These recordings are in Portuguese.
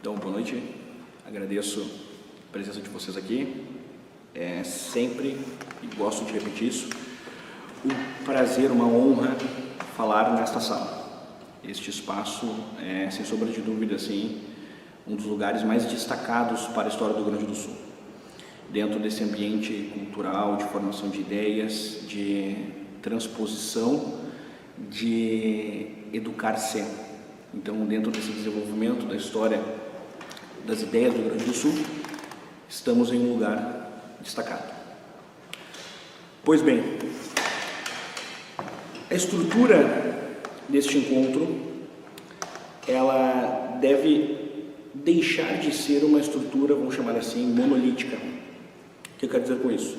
Então, boa noite, agradeço a presença de vocês aqui, sempre, e gosto de repetir isso, um prazer, uma honra falar nesta sala. Este espaço é, sem sombra de dúvida, assim, um dos lugares mais destacados para a história do Rio Grande do Sul. Dentro desse ambiente cultural, de formação de ideias, de transposição, de educar-se. Então, dentro desse desenvolvimento da história das ideias do Rio Grande do Sul, estamos em um lugar destacado. Pois bem, a estrutura deste encontro, ela deve deixar de ser uma estrutura, vamos chamar assim, monolítica. O que eu quero dizer com isso?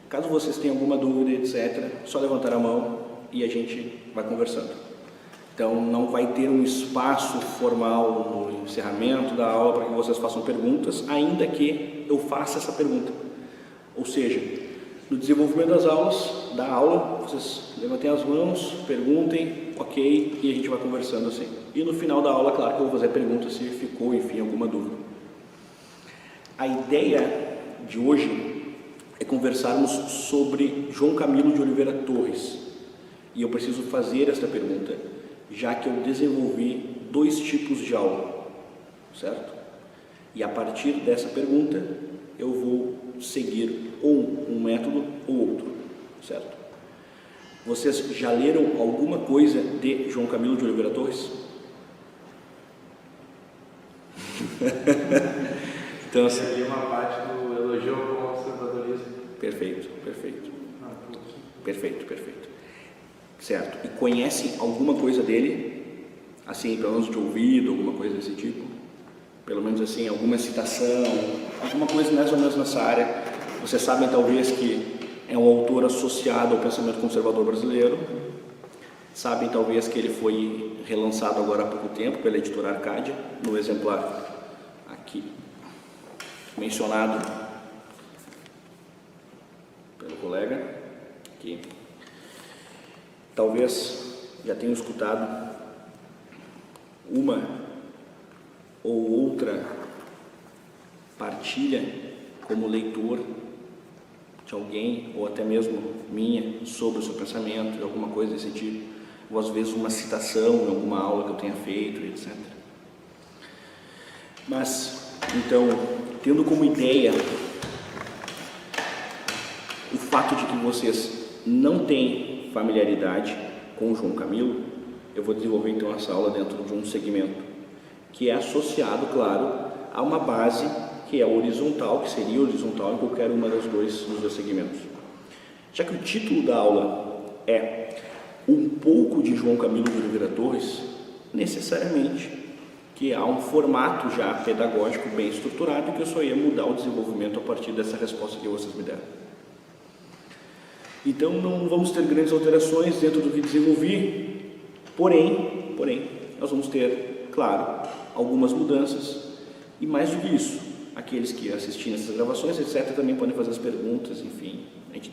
Caso vocês tenham alguma dúvida, etc., só levantar a mão e a gente vai conversando. Então, não vai ter um espaço formal no encerramento da aula para que vocês façam perguntas, ainda que eu faça essa pergunta. Ou seja, no desenvolvimento das aulas, da aula, vocês levantem as mãos, perguntem, ok, e a gente vai conversando assim. E no final da aula, claro que eu vou fazer a pergunta se ficou, enfim, alguma dúvida. A ideia de hoje é conversarmos sobre João Camilo de Oliveira Torres. E eu preciso fazer esta pergunta, já que eu desenvolvi 2 tipos de aula, certo? E a partir dessa pergunta, eu vou seguir ou um método ou outro, certo? Vocês já leram alguma coisa de João Camilo de Oliveira Torres? Então, assim, ali uma parte do elogio ao conservadorismo. Perfeito. Certo. E conhece alguma coisa dele? Assim, pelo menos de ouvido, alguma coisa desse tipo? Pelo menos assim, alguma citação, alguma coisa mais ou menos nessa área. Vocês sabem talvez que é um autor associado ao pensamento conservador brasileiro. Sabem talvez que ele foi relançado agora há pouco tempo pela editora Arcádia, no exemplar aqui mencionado pelo colega, que talvez já tenham escutado uma ou outra partilha como leitor de alguém, ou até mesmo minha, sobre o seu pensamento, alguma coisa desse tipo, ou às vezes uma citação em alguma aula que eu tenha feito, etc. Mas, então, tendo como ideia o fato de que vocês não têm familiaridade com o João Camilo, eu vou desenvolver então essa aula dentro de um segmento que é associado, claro, a uma base que é horizontal, que seria horizontal em qualquer uma dos dois segmentos. Já que o título da aula é um pouco de João Camilo de Oliveira Torres, necessariamente que há um formato já pedagógico bem estruturado e que eu só ia mudar o desenvolvimento a partir dessa resposta que vocês me deram. Então não vamos ter grandes alterações dentro do que desenvolvi, porém, nós vamos ter, claro, algumas mudanças e mais do que isso, aqueles que assistirem essas gravações, etc., também podem fazer as perguntas, enfim, a gente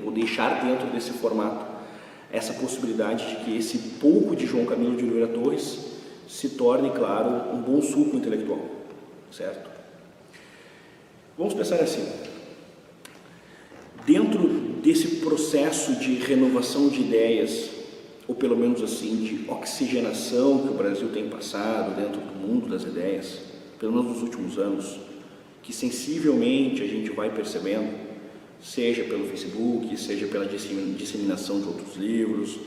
vou deixar dentro desse formato essa possibilidade de que esse pouco de João Camilo de Oliveira Torres se torne, claro, um bom suco intelectual, certo? Vamos pensar assim, dentro desse processo de renovação de ideias, ou pelo menos assim, de oxigenação que o Brasil tem passado dentro do mundo das ideias, pelo menos nos últimos anos, que sensivelmente a gente vai percebendo, seja pelo Facebook, seja pela disseminação de outros livros,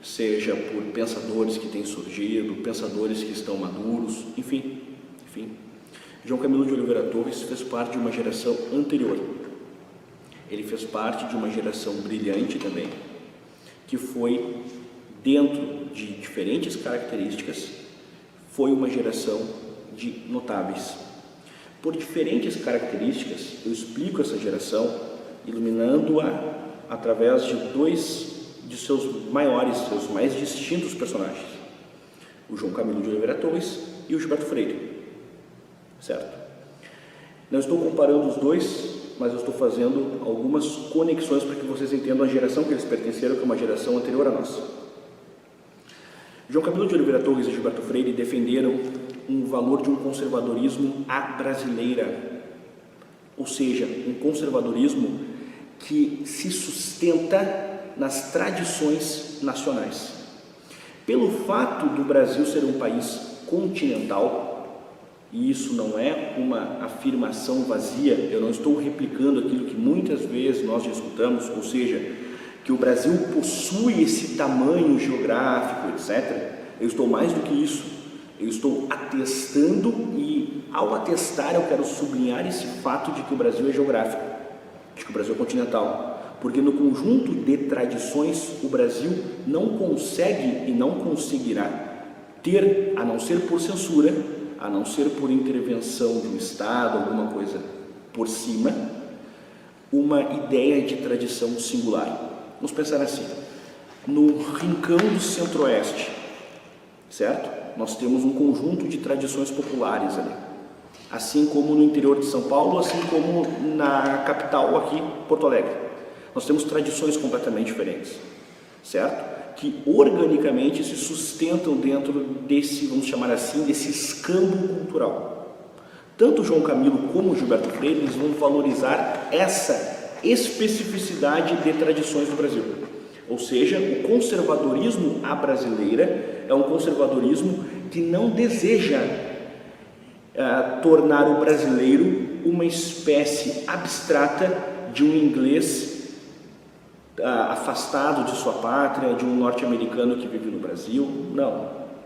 seja por pensadores que têm surgido, pensadores que estão maduros, enfim. João Camilo de Oliveira Torres fez parte de uma geração anterior. Ele fez parte de uma geração brilhante também, que foi, dentro de diferentes características, foi uma geração de notáveis. Por diferentes características, eu explico essa geração, iluminando-a através de 2 de seus mais distintos personagens, o João Camilo de Oliveira Torres e o Gilberto Freire, certo? Não estou comparando os dois, mas eu estou fazendo algumas conexões para que vocês entendam a geração que eles pertenceram, que é uma geração anterior à nossa. João Camilo de Oliveira Torres e Gilberto Freire defenderam um valor de um conservadorismo à brasileira, ou seja, um conservadorismo que se sustenta nas tradições nacionais. Pelo fato do Brasil ser um país continental, e isso não é uma afirmação vazia, eu não estou replicando aquilo que muitas vezes nós já escutamos, ou seja, que o Brasil possui esse tamanho geográfico, etc. Eu estou mais do que isso, eu estou atestando, e ao atestar eu quero sublinhar esse fato de que o Brasil é geográfico, de que o Brasil é continental, porque no conjunto de tradições o Brasil não consegue e não conseguirá ter, a não ser por censura, a não ser por intervenção de um Estado, alguma coisa por cima, uma ideia de tradição singular. Vamos pensar assim, no rincão do Centro-Oeste, certo? Nós temos um conjunto de tradições populares ali, assim como no interior de São Paulo, assim como na capital aqui, Porto Alegre. Nós temos tradições completamente diferentes, certo? Que organicamente se sustentam dentro desse, vamos chamar assim, desse escambo cultural. Tanto João Camilo como Gilberto Freire, eles vão valorizar essa especificidade de tradições do Brasil. Ou seja, o conservadorismo à brasileira é um conservadorismo que não deseja tornar o brasileiro uma espécie abstrata de um inglês afastado de sua pátria, de um norte-americano que vive no Brasil.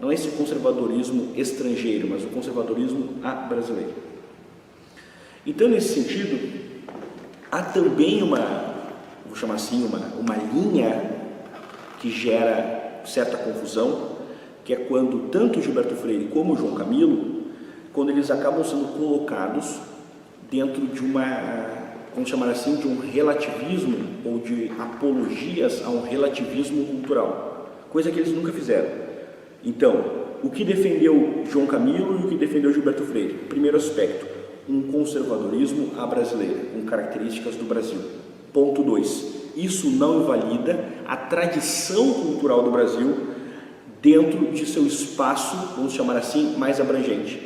Não é esse conservadorismo estrangeiro, mas o conservadorismo à brasileira. Então, nesse sentido, há também vou chamar assim, uma linha que gera certa confusão, que é quando tanto Gilberto Freire como João Camilo, quando eles acabam sendo colocados dentro de vamos chamar assim, de um relativismo ou de apologias a um relativismo cultural, coisa que eles nunca fizeram. Então, o que defendeu João Camilo e o que defendeu Gilberto Freire? Primeiro aspecto, um conservadorismo à brasileira, com características do Brasil. Ponto 2, isso não invalida a tradição cultural do Brasil dentro de seu espaço, vamos chamar assim, mais abrangente.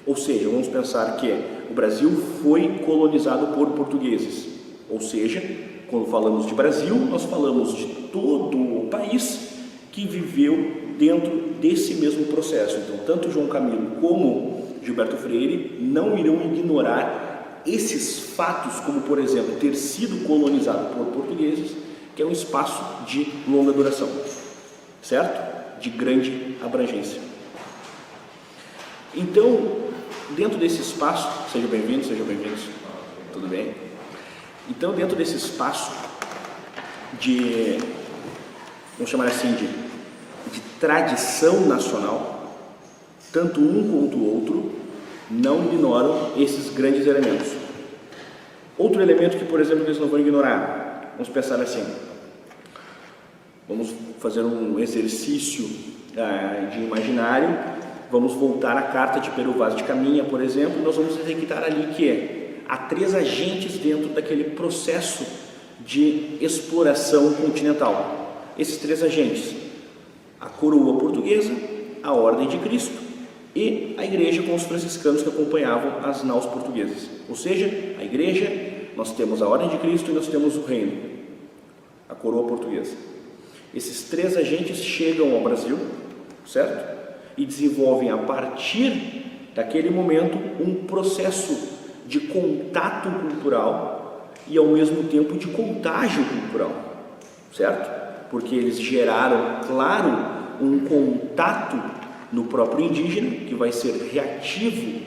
Ou seja, vamos pensar que o Brasil foi colonizado por portugueses, ou seja, quando falamos de Brasil, nós falamos de todo o país que viveu dentro desse mesmo processo. Então, tanto João Camilo como Gilberto Freire não irão ignorar esses fatos, como, por exemplo, ter sido colonizado por portugueses, que é um espaço de longa duração, certo? De grande abrangência. Então, dentro desse espaço, sejam bem-vindos, tudo bem? Então, dentro desse espaço de, vamos chamar assim, de tradição nacional, tanto um quanto o outro não ignoram esses grandes elementos. Outro elemento que, por exemplo, eles não vão ignorar, vamos pensar assim, vamos fazer um exercício de imaginário, vamos voltar à carta de Pero Vaz de Caminha, por exemplo, e nós vamos detectar ali que há 3 agentes dentro daquele processo de exploração continental. Esses 3 agentes, a coroa portuguesa, a Ordem de Cristo e a igreja com os franciscanos que acompanhavam as naus portuguesas. Ou seja, a igreja, nós temos a Ordem de Cristo e nós temos o reino, a coroa portuguesa. Esses 3 agentes chegam ao Brasil, certo? E desenvolvem a partir daquele momento um processo de contato cultural e ao mesmo tempo de contágio cultural, certo? Porque eles geraram, claro, um contato no próprio indígena que vai ser reativo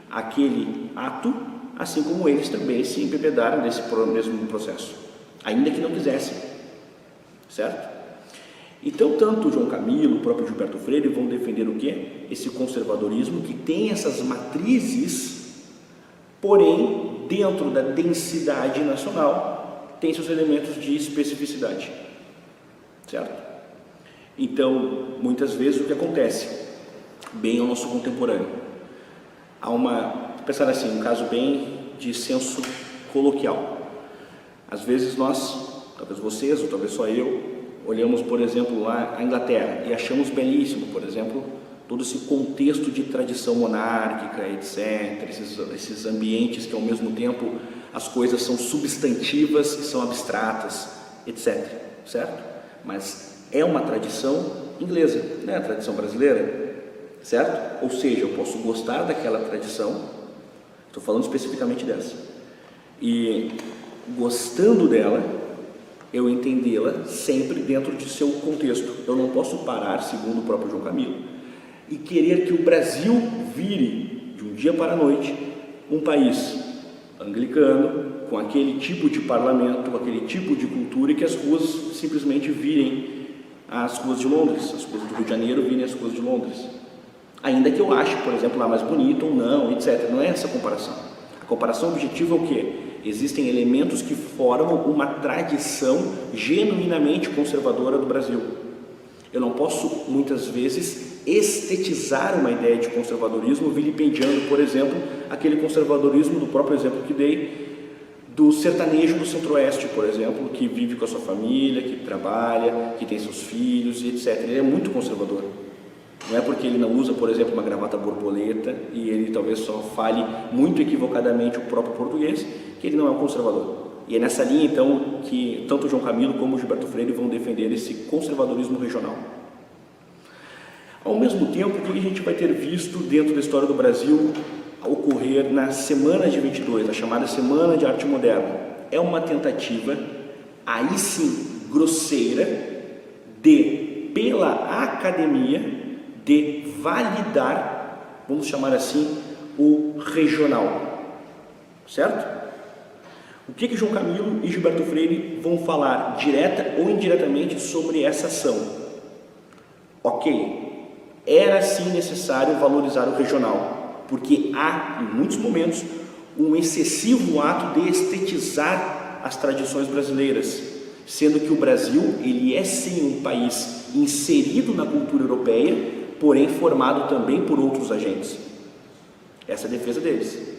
àquele ato, assim como eles também se embebedaram nesse mesmo processo, ainda que não quisessem, certo? Então, tanto João Camilo, o próprio Gilberto Freire vão defender o quê? Esse conservadorismo que tem essas matrizes, porém, dentro da densidade nacional, tem seus elementos de especificidade, certo? Então, muitas vezes o que acontece, bem ao nosso contemporâneo, há pensar assim, um caso bem de senso coloquial. Às vezes nós, talvez vocês, ou talvez só eu, olhamos, por exemplo, lá a Inglaterra e achamos belíssimo, por exemplo, todo esse contexto de tradição monárquica, etc., esses ambientes que ao mesmo tempo as coisas são substantivas e são abstratas, etc., certo? Mas é uma tradição inglesa, não é a tradição brasileira, certo? Ou seja, eu posso gostar daquela tradição, estou falando especificamente dessa, e gostando dela, eu entendê-la sempre dentro de seu contexto. Eu não posso parar, segundo o próprio João Camilo, e querer que o Brasil vire, de um dia para a noite, um país anglicano, com aquele tipo de parlamento, com aquele tipo de cultura, e que as ruas simplesmente virem as ruas de Londres, as ruas do Rio de Janeiro virem as ruas de Londres. Ainda que eu ache, por exemplo, lá mais bonito ou não, etc. Não é essa a comparação. A comparação objetiva é o quê? Existem elementos que formam uma tradição genuinamente conservadora do Brasil. Eu não posso, muitas vezes, estetizar uma ideia de conservadorismo vilipendiando, por exemplo, aquele conservadorismo do próprio exemplo que dei, do sertanejo do Centro-Oeste, por exemplo, que vive com a sua família, que trabalha, que tem seus filhos e etc. Ele é muito conservador. Não é porque ele não usa, por exemplo, uma gravata borboleta e ele talvez só fale muito equivocadamente o próprio português, que ele não é um conservador. E é nessa linha, então, que tanto o João Camilo como o Gilberto Freire vão defender esse conservadorismo regional. Ao mesmo tempo, o que a gente vai ter visto dentro da história do Brasil ocorrer na Semana de 22, a chamada Semana de Arte Moderna? É uma tentativa, aí sim, grosseira, de, pela academia, de validar, vamos chamar assim, o regional, certo? O que João Camilo e Gilberto Freire vão falar, direta ou indiretamente, sobre essa ação? Ok, era sim necessário valorizar o regional, porque há, em muitos momentos, um excessivo ato de estetizar as tradições brasileiras, sendo que o Brasil, ele é sim um país inserido na cultura europeia, porém formado também por outros agentes. Essa é a defesa deles.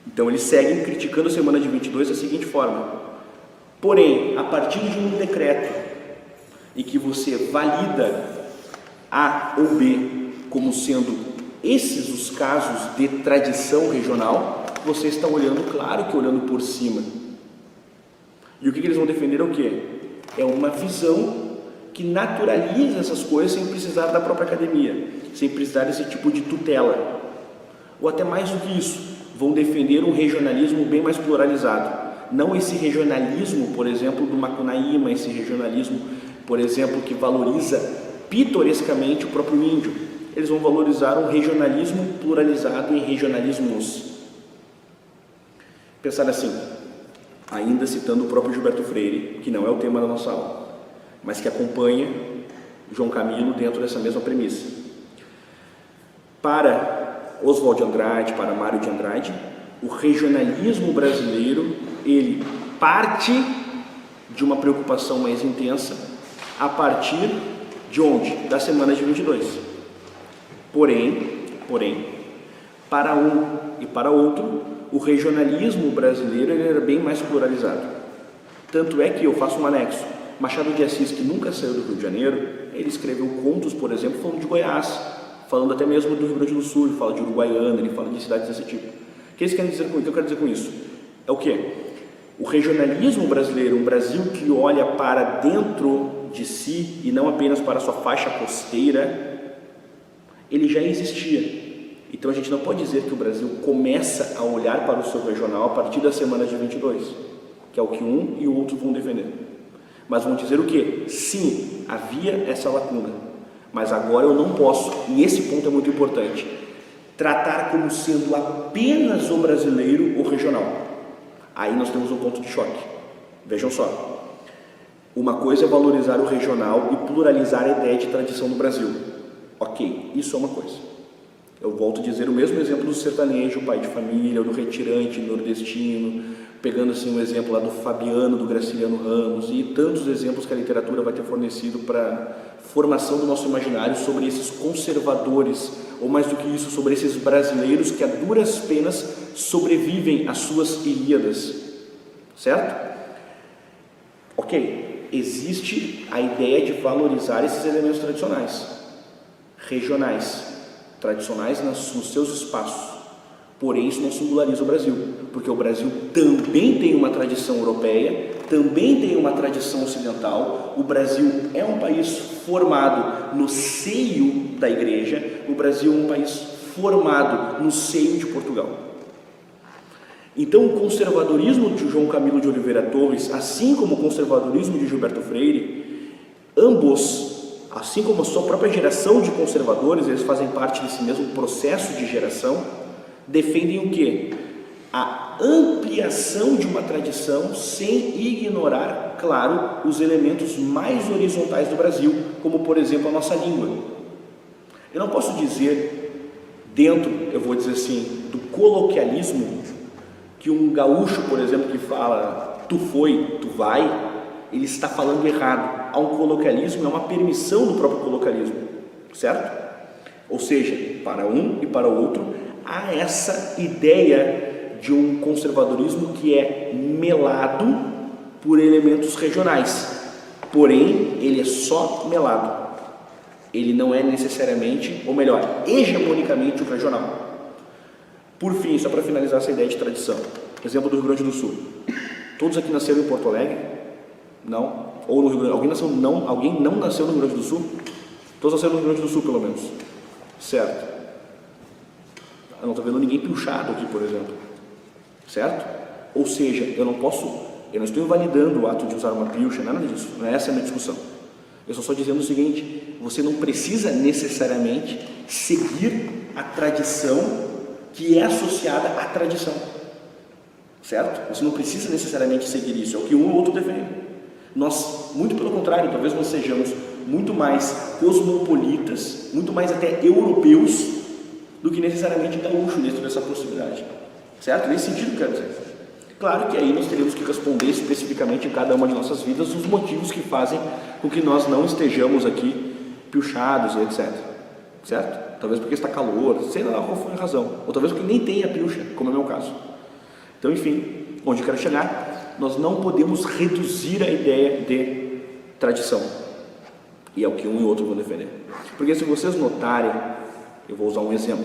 Então eles seguem criticando a Semana de 22 da seguinte forma: porém, a partir de um decreto em que você valida A ou B como sendo esses os casos de tradição regional, você está olhando, claro que olhando por cima. E o que eles vão defender é o quê? É uma visão que naturaliza essas coisas sem precisar da própria academia, sem precisar desse tipo de tutela. Ou até mais do que isso, vão defender um regionalismo bem mais pluralizado. Não esse regionalismo, por exemplo, do Macunaíma, esse regionalismo, por exemplo, que valoriza pitorescamente o próprio índio. Eles vão valorizar um regionalismo pluralizado em regionalismos. Pensar assim, ainda citando o próprio Gilberto Freire, que não é o tema da nossa aula, mas que acompanha João Camilo dentro dessa mesma premissa. Para Oswald de Andrade, para Mário de Andrade, o regionalismo brasileiro, ele parte de uma preocupação mais intensa a partir de onde? Da Semana de 22. Porém, para um e para outro, o regionalismo brasileiro ele era bem mais pluralizado. Tanto é que eu faço um anexo. Machado de Assis, que nunca saiu do Rio de Janeiro, ele escreveu contos, por exemplo, falando de Goiás, falando até mesmo do Rio Grande do Sul, ele fala de Uruguaiana, ele fala de cidades desse tipo. O que eles querem dizer com isso? O que eu quero dizer com isso? É o quê? O regionalismo brasileiro, um Brasil que olha para dentro de si e não apenas para a sua faixa costeira, ele já existia. Então a gente não pode dizer que o Brasil começa a olhar para o seu regional a partir da Semana de 22, que é o que um e o outro vão defender. Mas vão dizer o quê? Sim, havia essa lacuna, mas agora eu não posso, e esse ponto é muito importante, tratar como sendo apenas o brasileiro o regional. Aí nós temos um ponto de choque. Vejam só, uma coisa é valorizar o regional e pluralizar a ideia de tradição no Brasil. Ok, isso é uma coisa. Eu volto a dizer o mesmo exemplo do sertanejo, pai de família, do retirante nordestino, pegando assim um exemplo lá do Fabiano, do Graciliano Ramos e tantos exemplos que a literatura vai ter fornecido para formação do nosso imaginário sobre esses conservadores, ou mais do que isso, sobre esses brasileiros que a duras penas sobrevivem às suas Ilíadas, certo? Ok, existe a ideia de valorizar esses elementos tradicionais. regionais, tradicionais nos seus espaços. Porém, isso não singulariza o Brasil, porque o Brasil também tem uma tradição europeia, também tem uma tradição ocidental. O Brasil é um país formado no seio da Igreja, o Brasil é um país formado no seio de Portugal. Então, o conservadorismo de João Camilo de Oliveira Torres, assim como o conservadorismo de Gilberto Freire, ambos, assim como a sua própria geração de conservadores, eles fazem parte desse mesmo processo de geração, defendem o quê? A ampliação de uma tradição sem ignorar, claro, os elementos mais horizontais do Brasil, como, por exemplo, a nossa língua. Eu não posso dizer, eu vou dizer assim, do coloquialismo, que um gaúcho, por exemplo, que fala tu foi, tu vai, ele está falando errado. Há um coloquialismo, é uma permissão do próprio coloquialismo, certo? Ou seja, para um e para o outro, há essa ideia de um conservadorismo que é melado por elementos regionais, porém ele é só melado, ele não é necessariamente, ou melhor, hegemonicamente o regional. Por fim, só para finalizar essa ideia de tradição, exemplo do Rio Grande do Sul. Todos aqui nasceram em Porto Alegre? Não? Ou no Rio Grande, alguém não nasceu no Rio Grande do Sul? Todos nasceram no Rio Grande do Sul, pelo menos, certo? Eu não estou vendo ninguém pilchado aqui, por exemplo, certo? Ou seja, eu não estou invalidando o ato de usar uma pilcha, nada disso, não é essa a minha discussão. Eu estou só dizendo o seguinte: você não precisa necessariamente seguir a tradição que é associada à tradição, certo? Você não precisa necessariamente seguir isso, é o que um ou outro defende. Nós, muito pelo contrário, talvez nós sejamos muito mais cosmopolitas, muito mais até europeus, do que necessariamente gaúcho dentro dessa possibilidade, certo? Nesse sentido, quero dizer. Claro que aí nós teríamos que responder especificamente em cada uma de nossas vidas os motivos que fazem com que nós não estejamos aqui pilchados e etc, certo? Talvez porque está calor, sei lá qual foi a razão, ou talvez porque nem tenha pilcha, como é o meu caso. Então, enfim, onde eu quero chegar, nós não podemos reduzir a ideia de tradição, e é o que um e outro vão defender, porque se vocês notarem, eu vou usar um exemplo.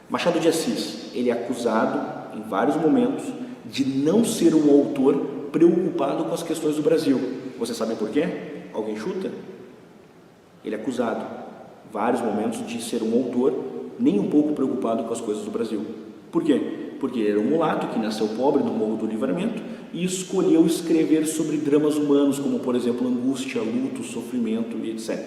Machado de Assis, ele é acusado em vários momentos de não ser um autor preocupado com as questões do Brasil. Vocês sabem por quê? Alguém chuta? Ele é acusado em vários momentos de ser um autor nem um pouco preocupado com as coisas do Brasil. Por quê? Porque ele era um mulato que nasceu pobre no Morro do Livramento e escolheu escrever sobre dramas humanos, como por exemplo angústia, luto, sofrimento e etc.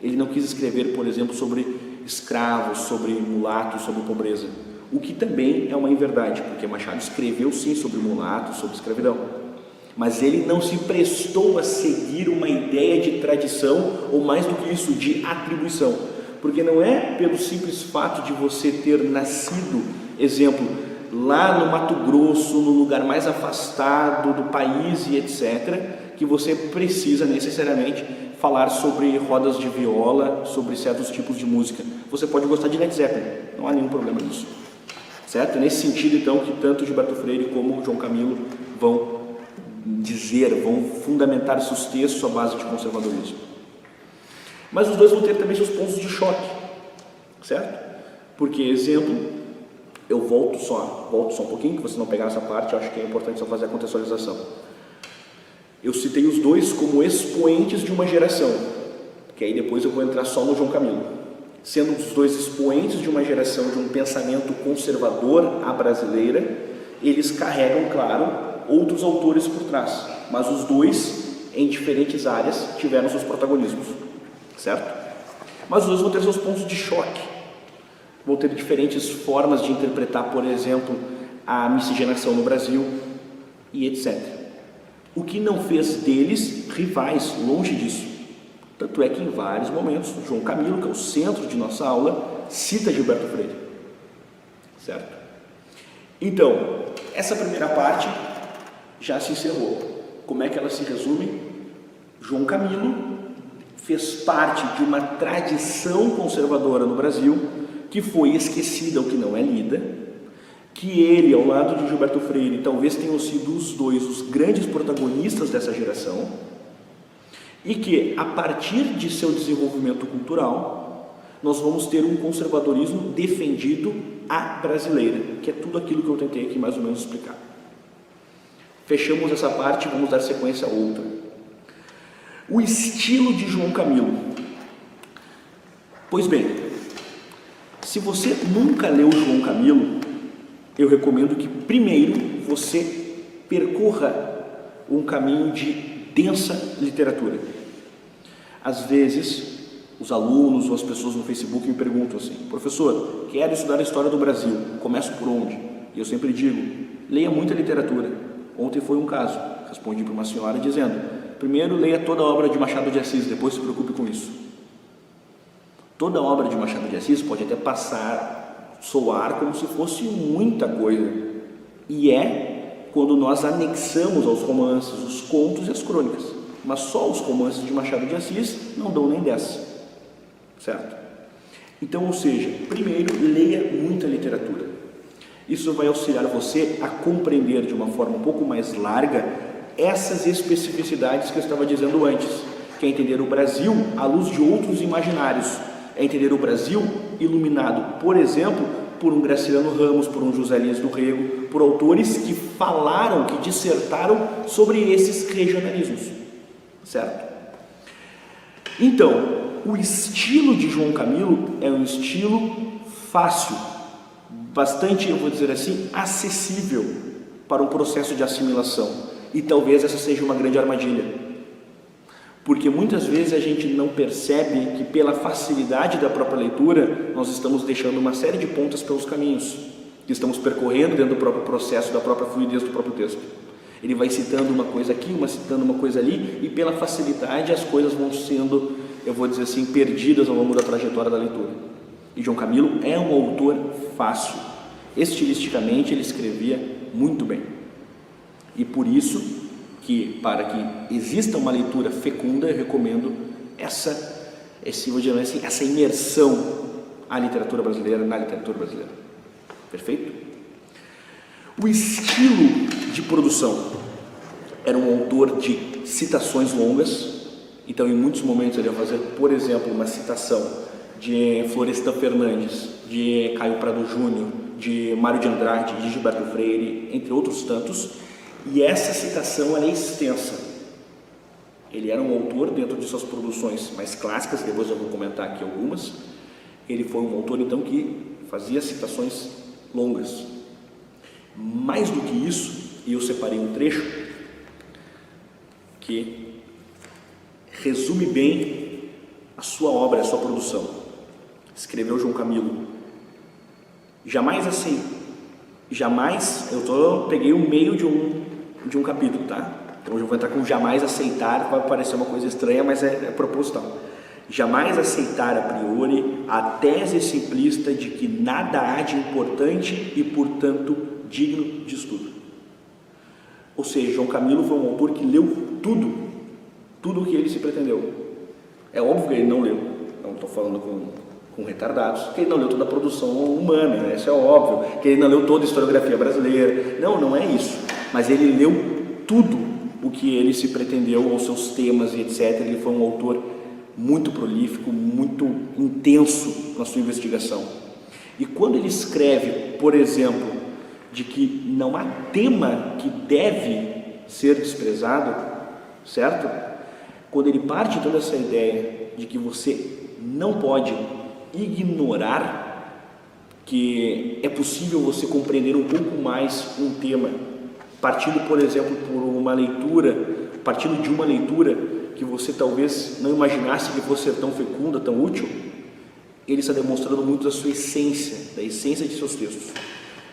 Ele não quis escrever, por exemplo, sobre escravos, sobre mulatos, sobre pobreza, o que também é uma inverdade, porque Machado escreveu sim sobre mulatos, sobre escravidão, mas ele não se prestou a seguir uma ideia de tradição, ou mais do que isso, de atribuição, porque não é pelo simples fato de você ter nascido, exemplo, lá no Mato Grosso, no lugar mais afastado do país e etc., que você precisa necessariamente falar sobre rodas de viola, sobre certos tipos de música. Você pode gostar de Led Zeppelin, não há nenhum problema nisso, certo? Nesse sentido, então, que tanto Gilberto Freire como João Camilo vão fundamentar seus textos à base de conservadorismo. Mas os dois vão ter também seus pontos de choque, certo? Porque, exemplo, eu volto só um pouquinho, que vocês não pegaram essa parte, eu acho que é importante só fazer a contextualização. Eu citei os dois como expoentes de uma geração, que aí depois eu vou entrar só no João Camilo. Sendo os dois expoentes de uma geração de um pensamento conservador à brasileira, eles carregam, claro, outros autores por trás, mas os dois, em diferentes áreas, tiveram seus protagonismos, certo? Mas os dois vão ter seus pontos de choque, vão ter diferentes formas de interpretar, por exemplo, a miscigenação no Brasil e etc. O que não fez deles rivais, longe disso. Tanto é que em vários momentos, João Camilo, que é o centro de nossa aula, cita Gilberto Freire, certo? Então, essa primeira parte já se encerrou. Como é que ela se resume? João Camilo fez parte de uma tradição conservadora no Brasil que foi esquecida ou que não é lida, que ele, ao lado de Gilberto Freire, talvez tenham sido os dois os grandes protagonistas dessa geração, e que, a partir de seu desenvolvimento cultural, nós vamos ter um conservadorismo defendido à brasileira, que é tudo aquilo que eu tentei aqui mais ou menos explicar. Fechamos essa parte, vamos dar sequência a outra. O estilo de João Camilo. Pois bem, se você nunca leu João Camilo, eu recomendo que primeiro você percorra um caminho de densa literatura. Às vezes, os alunos ou as pessoas no Facebook me perguntam assim: professor, quero estudar a história do Brasil, começo por onde? E eu sempre digo, leia muita literatura. Ontem foi um caso, respondi para uma senhora dizendo: primeiro leia toda a obra de Machado de Assis, depois se preocupe com isso. Toda a obra de Machado de Assis pode até soar como se fosse muita coisa, e é quando nós anexamos aos romances os contos e as crônicas, mas só os romances de Machado de Assis não dão nem 10, certo? Então, ou seja, primeiro leia muita literatura. Isso vai auxiliar você a compreender de uma forma um pouco mais larga essas especificidades que eu estava dizendo antes, que é entender o Brasil à luz de outros imaginários, é entender o Brasil iluminado, por exemplo, por um Graciliano Ramos, por um José Lins do Rego, por autores que falaram, que dissertaram sobre esses regionalismos, certo? Então, o estilo de João Camilo é um estilo fácil, bastante, eu vou dizer assim, acessível para um processo de assimilação, e talvez essa seja uma grande armadilha. Porque muitas vezes a gente não percebe que pela facilidade da própria leitura, nós estamos deixando uma série de pontas pelos caminhos, que estamos percorrendo dentro do próprio processo, da própria fluidez do próprio texto. Ele vai citando uma coisa aqui, citando uma coisa ali, e pela facilidade as coisas vão sendo, eu vou dizer assim, perdidas ao longo da trajetória da leitura. E João Camilo é um autor fácil. Estilisticamente ele escrevia muito bem. E por isso que, para que exista uma leitura fecunda, eu recomendo essa imersão à literatura brasileira, na literatura brasileira. Perfeito? O estilo de produção era um autor de citações longas, então em muitos momentos ele ia fazer, por exemplo, uma citação de Florestan Fernandes, de Caio Prado Júnior, de Mário de Andrade, de Gilberto Freire, entre outros tantos. E essa citação é extensa. Ele era um autor dentro de suas produções mais clássicas, depois eu vou comentar aqui algumas. Ele foi um autor então que fazia citações longas. Mais do que isso, e eu separei um trecho que resume bem a sua obra, a sua produção. Escreveu João Camilo: peguei o meio de um capítulo, tá? Então eu vou entrar com jamais aceitar, vai parecer uma coisa estranha, mas é proposital. Jamais aceitar a priori a tese simplista de que nada há de importante e, portanto, digno de estudo. Ou seja, João Camilo foi um autor que leu tudo o que ele se pretendeu. É óbvio que ele não leu, não estou falando com retardados, que ele não leu toda a produção humana, né? Isso é óbvio, que ele não leu toda a historiografia brasileira, não é isso, mas ele leu tudo o que ele se pretendeu, aos seus temas e etc. Ele foi um autor muito prolífico, muito intenso na sua investigação. E quando ele escreve, por exemplo, de que não há tema que deve ser desprezado, certo? Quando ele parte então dessa ideia de que você não pode ignorar que é possível você compreender um pouco mais um tema, partindo, por exemplo, partindo de uma leitura que você talvez não imaginasse que fosse ser tão fecunda, tão útil, ele está demonstrando muito da sua essência, da essência de seus textos.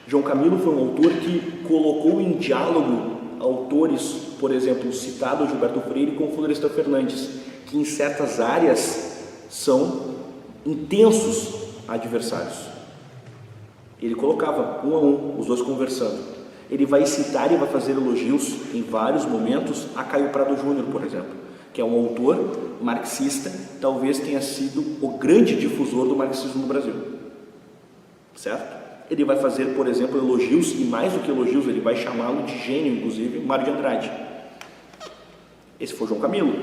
João Camilo foi um autor que colocou em diálogo autores, por exemplo, citado Gilberto Freire com Florestan Fernandes, que em certas áreas são intensos adversários. Ele colocava um a um, os dois conversando. Ele vai citar e vai fazer elogios em vários momentos a Caio Prado Júnior, por exemplo, que é um autor marxista, talvez tenha sido o grande difusor do marxismo no Brasil, certo? Ele vai fazer, por exemplo, elogios, e mais do que elogios, ele vai chamá-lo de gênio, inclusive, Mário de Andrade. Esse foi João Camilo,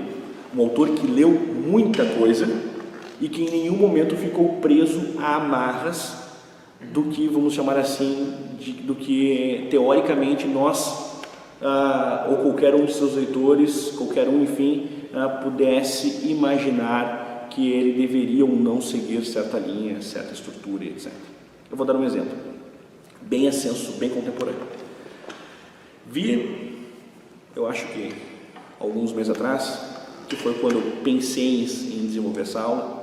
um autor que leu muita coisa e que em nenhum momento ficou preso a amarras do que, vamos chamar assim, do que teoricamente nós, ou qualquer um de seus leitores, qualquer um, enfim, pudesse imaginar que ele deveria ou não seguir certa linha, certa estrutura, etc. Eu vou dar um exemplo, bem ascenso, bem contemporâneo. Vi, eu acho que alguns meses atrás, que foi quando eu pensei em desenvolver essa aula,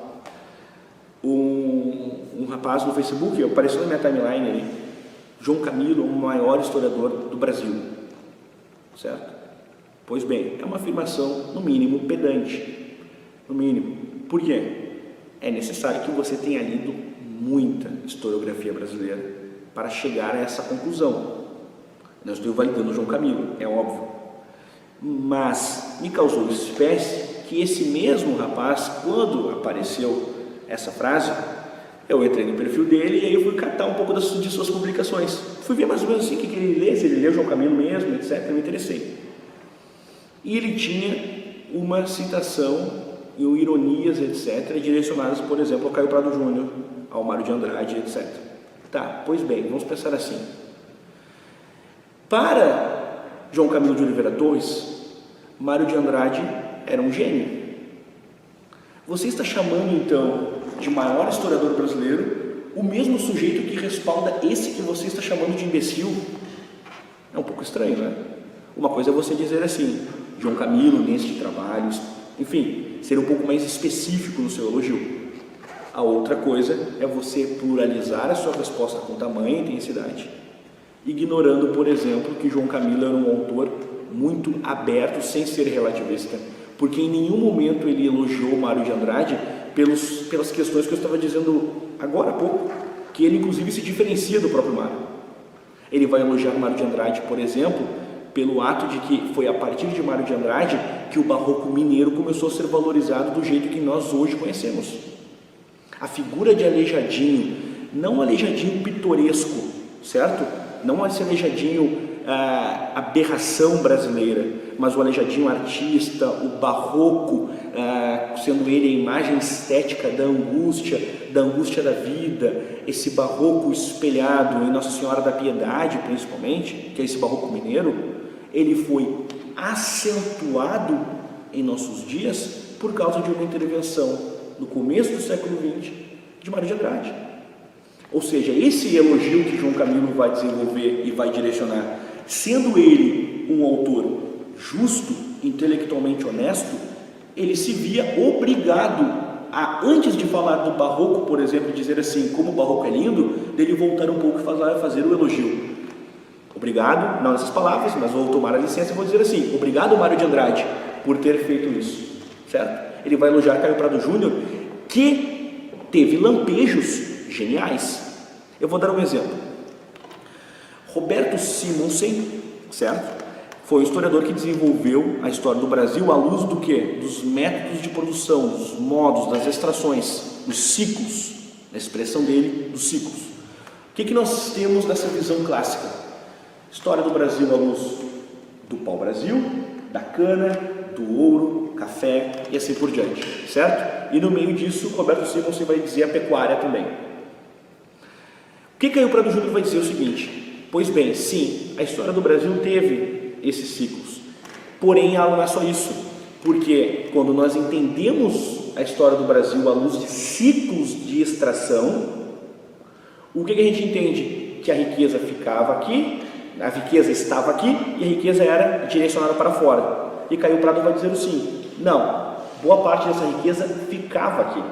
um rapaz no Facebook, apareceu na minha timeline ali, João Camilo, o maior historiador do Brasil, certo? Pois bem, é uma afirmação, no mínimo, pedante, no mínimo. Por quê? É necessário que você tenha lido muita historiografia brasileira para chegar a essa conclusão. Não estou validando o João Camilo, é óbvio. Mas me causou espécie que esse mesmo rapaz, quando apareceu essa frase, eu entrei no perfil dele e aí eu fui catar um pouco de suas publicações. Fui ver mais ou menos assim o que ele lê, se ele leu João Camilo mesmo, etc. Eu me interessei. E ele tinha uma citação e ironias, etc., direcionadas, por exemplo, ao Caio Prado Júnior, ao Mário de Andrade, etc. Tá, pois bem, vamos pensar assim. Para João Camilo de Oliveira Torres, Mário de Andrade era um gênio. Você está chamando, então, de maior historiador brasileiro o mesmo sujeito que respalda esse que você está chamando de imbecil? É um pouco estranho, né? Uma coisa é você dizer assim, João Camilo, neste trabalho, enfim, ser um pouco mais específico no seu elogio. A outra coisa é você pluralizar a sua resposta com tamanha intensidade, ignorando, por exemplo, que João Camilo era um autor muito aberto, sem ser relativista, porque em nenhum momento ele elogiou Mário de Andrade pelas questões que eu estava dizendo agora há pouco, que ele inclusive se diferencia do próprio Mário. Ele vai elogiar Mário de Andrade, por exemplo, pelo ato de que foi a partir de Mário de Andrade que o barroco mineiro começou a ser valorizado do jeito que nós hoje conhecemos. A figura de Aleijadinho, não Aleijadinho pitoresco, certo? Não esse Aleijadinho aberração brasileira, mas o Aleijadinho artista, o barroco, sendo ele a imagem estética da angústia da vida, esse barroco espelhado em Nossa Senhora da Piedade, principalmente, que é esse barroco mineiro, ele foi acentuado em nossos dias por causa de uma intervenção no começo do século XX de Mário de Andrade. Ou seja, esse elogio que João Camilo vai desenvolver e vai direcionar, sendo ele um autor justo, intelectualmente honesto, ele se via obrigado a, antes de falar do barroco, por exemplo, dizer assim, como o barroco é lindo, dele voltar um pouco e fazer o elogio. Obrigado, não nessas palavras, mas vou tomar a licença e vou dizer assim, obrigado Mário de Andrade por ter feito isso, certo? Ele vai elogiar Caio Prado Júnior, que teve lampejos geniais. Eu vou dar um exemplo. Roberto Simonsen, certo? Foi um historiador que desenvolveu a história do Brasil à luz do quê? Dos métodos de produção, dos modos, das extrações, dos ciclos, a expressão dele, dos ciclos. O que nós temos nessa visão clássica? História do Brasil à luz do pau-brasil, da cana, do ouro, café e assim por diante, certo? E no meio disso, Roberto Simonsen vai dizer a pecuária também. O que Caio Prado Júnior vai dizer? O seguinte, pois bem, sim, a história do Brasil teve esses ciclos, porém ela não é só isso, porque quando nós entendemos a história do Brasil à luz de ciclos de extração, o que a gente entende? Que a riqueza ficava aqui, a riqueza estava aqui e a riqueza era direcionada para fora. E Caio Prado vai dizer assim, não, boa parte dessa riqueza ficava aqui.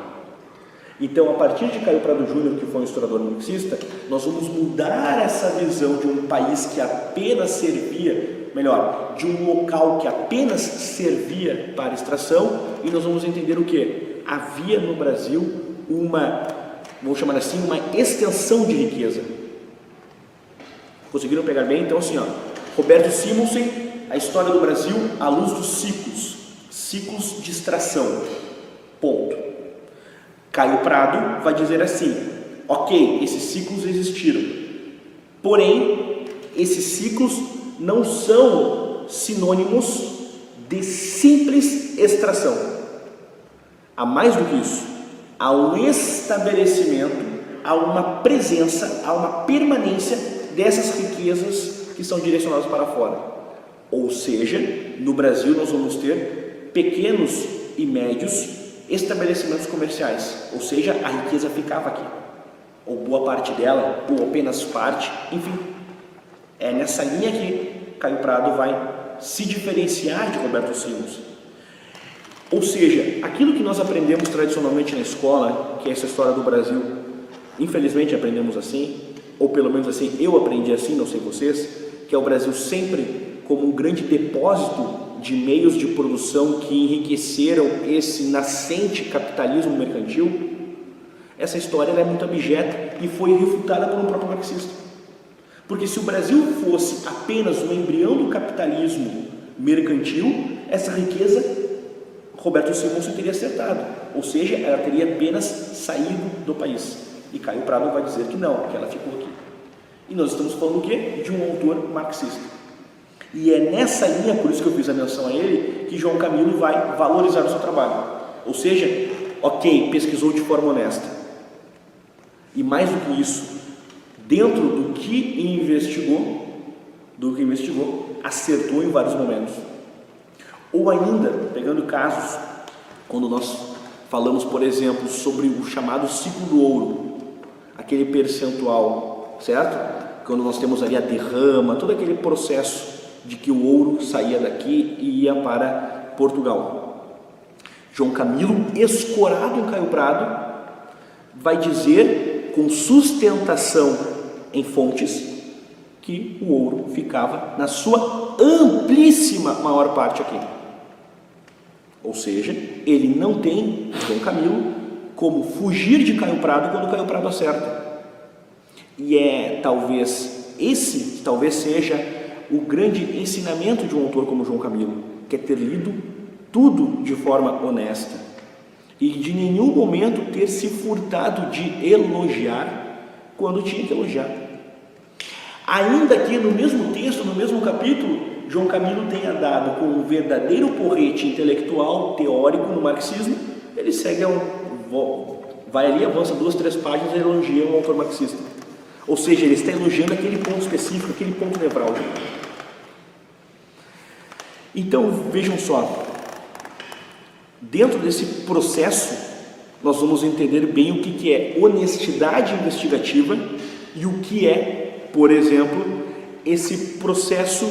Então, a partir de Caio Prado Júnior, que foi um historiador marxista, nós vamos mudar essa visão de um país que apenas servia, melhor, de um local que apenas servia para extração, e nós vamos entender o que? Havia no Brasil uma, vamos chamar assim, uma extensão de riqueza. Conseguiram pegar bem? Então, assim, ó, Roberto Simonsen, a história do Brasil à luz dos ciclos de extração, ponto. Caio Prado vai dizer assim, ok, esses ciclos existiram, porém, esses ciclos não são sinônimos de simples extração. Há mais do que isso. a um estabelecimento, a uma presença, a uma permanência dessas riquezas que são direcionadas para fora. Ou seja, no Brasil nós vamos ter pequenos e médios estabelecimentos comerciais, ou seja, a riqueza ficava aqui, ou boa parte dela, ou apenas parte, enfim. É nessa linha que Caio Prado vai se diferenciar de Roberto Simons. Ou seja, aquilo que nós aprendemos tradicionalmente na escola, que é essa história do Brasil, infelizmente aprendemos assim, ou pelo menos assim, eu aprendi assim, não sei vocês, que é o Brasil sempre como um grande depósito de meios de produção que enriqueceram esse nascente capitalismo mercantil. Essa história ela é muito abjeta e foi refutada por um próprio marxista. Porque se o Brasil fosse apenas um embrião do capitalismo mercantil, essa riqueza Roberto Simons teria acertado, ou seja, ela teria apenas saído do país. E Caio Prado vai dizer que não, que ela ficou aqui. E nós estamos falando o quê? De um autor marxista. E é nessa linha, por isso que eu fiz a menção a ele, que João Camilo vai valorizar o seu trabalho. Ou seja, ok, pesquisou de forma honesta. E mais do que isso, dentro do que investigou, acertou em vários momentos. Ou ainda, pegando casos, quando nós falamos, por exemplo, sobre o chamado ciclo do ouro, aquele percentual, certo? Quando nós temos ali a derrama, todo aquele processo de que o ouro saía daqui e ia para Portugal. João Camilo, escorado em Caio Prado, vai dizer, com sustentação em fontes, que o ouro ficava na sua amplíssima maior parte aqui. Ou seja, ele não tem, João Camilo, como fugir de Caio Prado quando Caio Prado acerta. E talvez seja o grande ensinamento de um autor como João Camilo, que é ter lido tudo de forma honesta e de nenhum momento ter se furtado de elogiar quando tinha que elogiar. Ainda que no mesmo texto, no mesmo capítulo, João Camilo tenha dado com um verdadeiro porrete intelectual, teórico no marxismo, ele segue vai ali, avança 2, 3 páginas e elogia um autor marxista. Ou seja, ele está elogiando aquele ponto específico, aquele ponto nevrálgico. Então, vejam só, dentro desse processo, nós vamos entender bem o que é honestidade investigativa e o que é, por exemplo, esse processo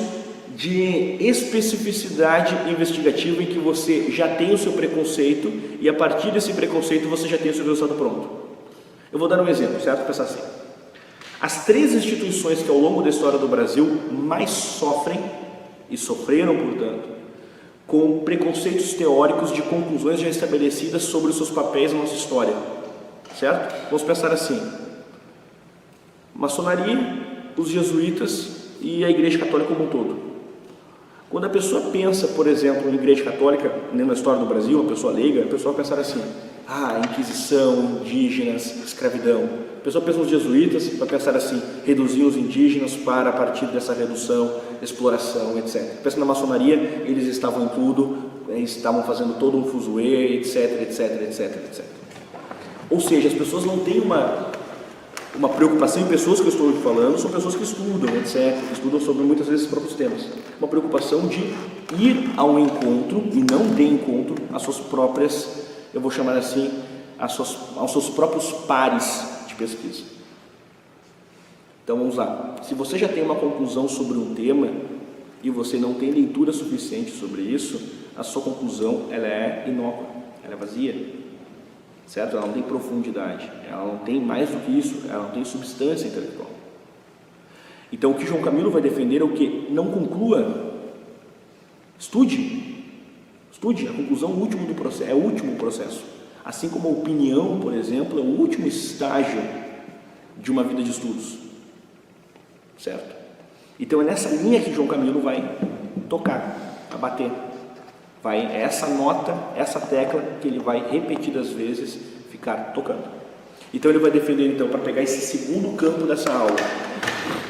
de especificidade investigativa em que você já tem o seu preconceito e a partir desse preconceito você já tem o seu resultado pronto. Eu vou dar um exemplo, certo? Pensar assim. As 3 instituições que ao longo da história do Brasil mais sofrem e sofreram, portanto, com preconceitos teóricos de conclusões já estabelecidas sobre os seus papéis na nossa história, certo? Vamos pensar assim: maçonaria, os jesuítas e a Igreja Católica como um todo. Quando a pessoa pensa, por exemplo, em Igreja Católica, na história do Brasil, uma pessoa leiga, a pessoa vai pensar assim: Inquisição, indígenas, escravidão. A pessoa pensa nos jesuítas, vai pensar assim: reduzir os indígenas para, a partir dessa redução, exploração, etc. Pensa na maçonaria, eles estavam em tudo, estavam fazendo todo um fuzuê, etc, etc, etc, etc. Ou seja, as pessoas não têm uma preocupação em pessoas que eu estou falando, são pessoas que estudam, etc, que estudam sobre muitas vezes os próprios temas. Uma preocupação de ir ao encontro e não de encontro às suas próprias, eu vou chamar assim, aos seus próprios pares de pesquisa. Então vamos lá. Se você já tem uma conclusão sobre um tema e você não tem leitura suficiente sobre isso, a sua conclusão ela é inócua, ela é vazia. Certo? Ela não tem profundidade, ela não tem mais do que isso, ela não tem substância intelectual. Então o que João Camilo vai defender é o que? Não conclua, estude, a conclusão última do processo, é o último processo. Assim como a opinião, por exemplo, é o último estágio de uma vida de estudos, certo? Então é nessa linha que João Camilo vai tocar, vai bater. É essa nota, essa tecla que ele vai repetidas vezes ficar tocando. Então ele vai defender, então, para pegar esse segundo campo dessa aula,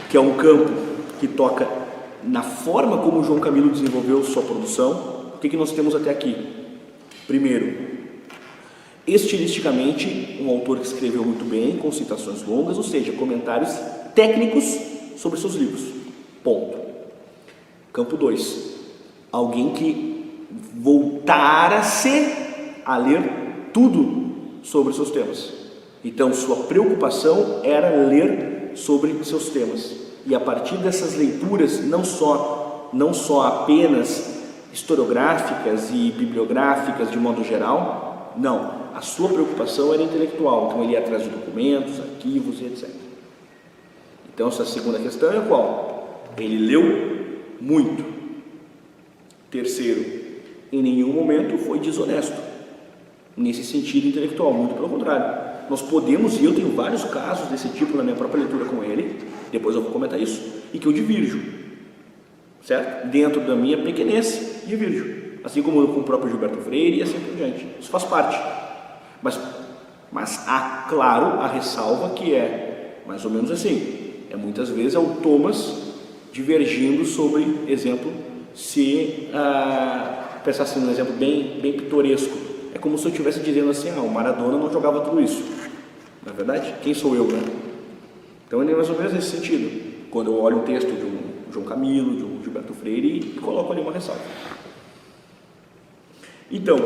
que é um campo que toca na forma como João Camilo desenvolveu sua produção. O que nós temos até aqui? Primeiro, Estilisticamente, um autor que escreveu muito bem, com citações longas, ou seja, comentários técnicos sobre seus livros. Ponto. Campo 2. Alguém que voltara-se a ler tudo sobre seus temas. Então, sua preocupação era ler sobre seus temas. E a partir dessas leituras, não só apenas historiográficas e bibliográficas de modo geral, não. A sua preocupação era intelectual, então ele ia atrás de documentos, arquivos e etc. Então, essa segunda questão é qual? Ele leu muito. Terceiro, em nenhum momento foi desonesto, nesse sentido intelectual, muito pelo contrário. Nós podemos, e eu tenho vários casos desse tipo na minha própria leitura com ele, depois eu vou comentar isso, e que eu divirjo, certo? Dentro da minha pequenez, divirjo. Assim como com o próprio Gilberto Freire e assim por diante. Isso faz parte. Mas há, claro, a ressalva que é mais ou menos assim. Muitas vezes é o Thomas divergindo sobre, exemplo, se pensar assim, um exemplo bem pitoresco. É como se eu estivesse dizendo assim, o Maradona não jogava tudo isso. Não é verdade? Quem sou eu, né? Então é mais ou menos nesse sentido. Quando eu olho um texto de um João Camilo, de um Gilberto Freire e coloco ali uma ressalva. Então,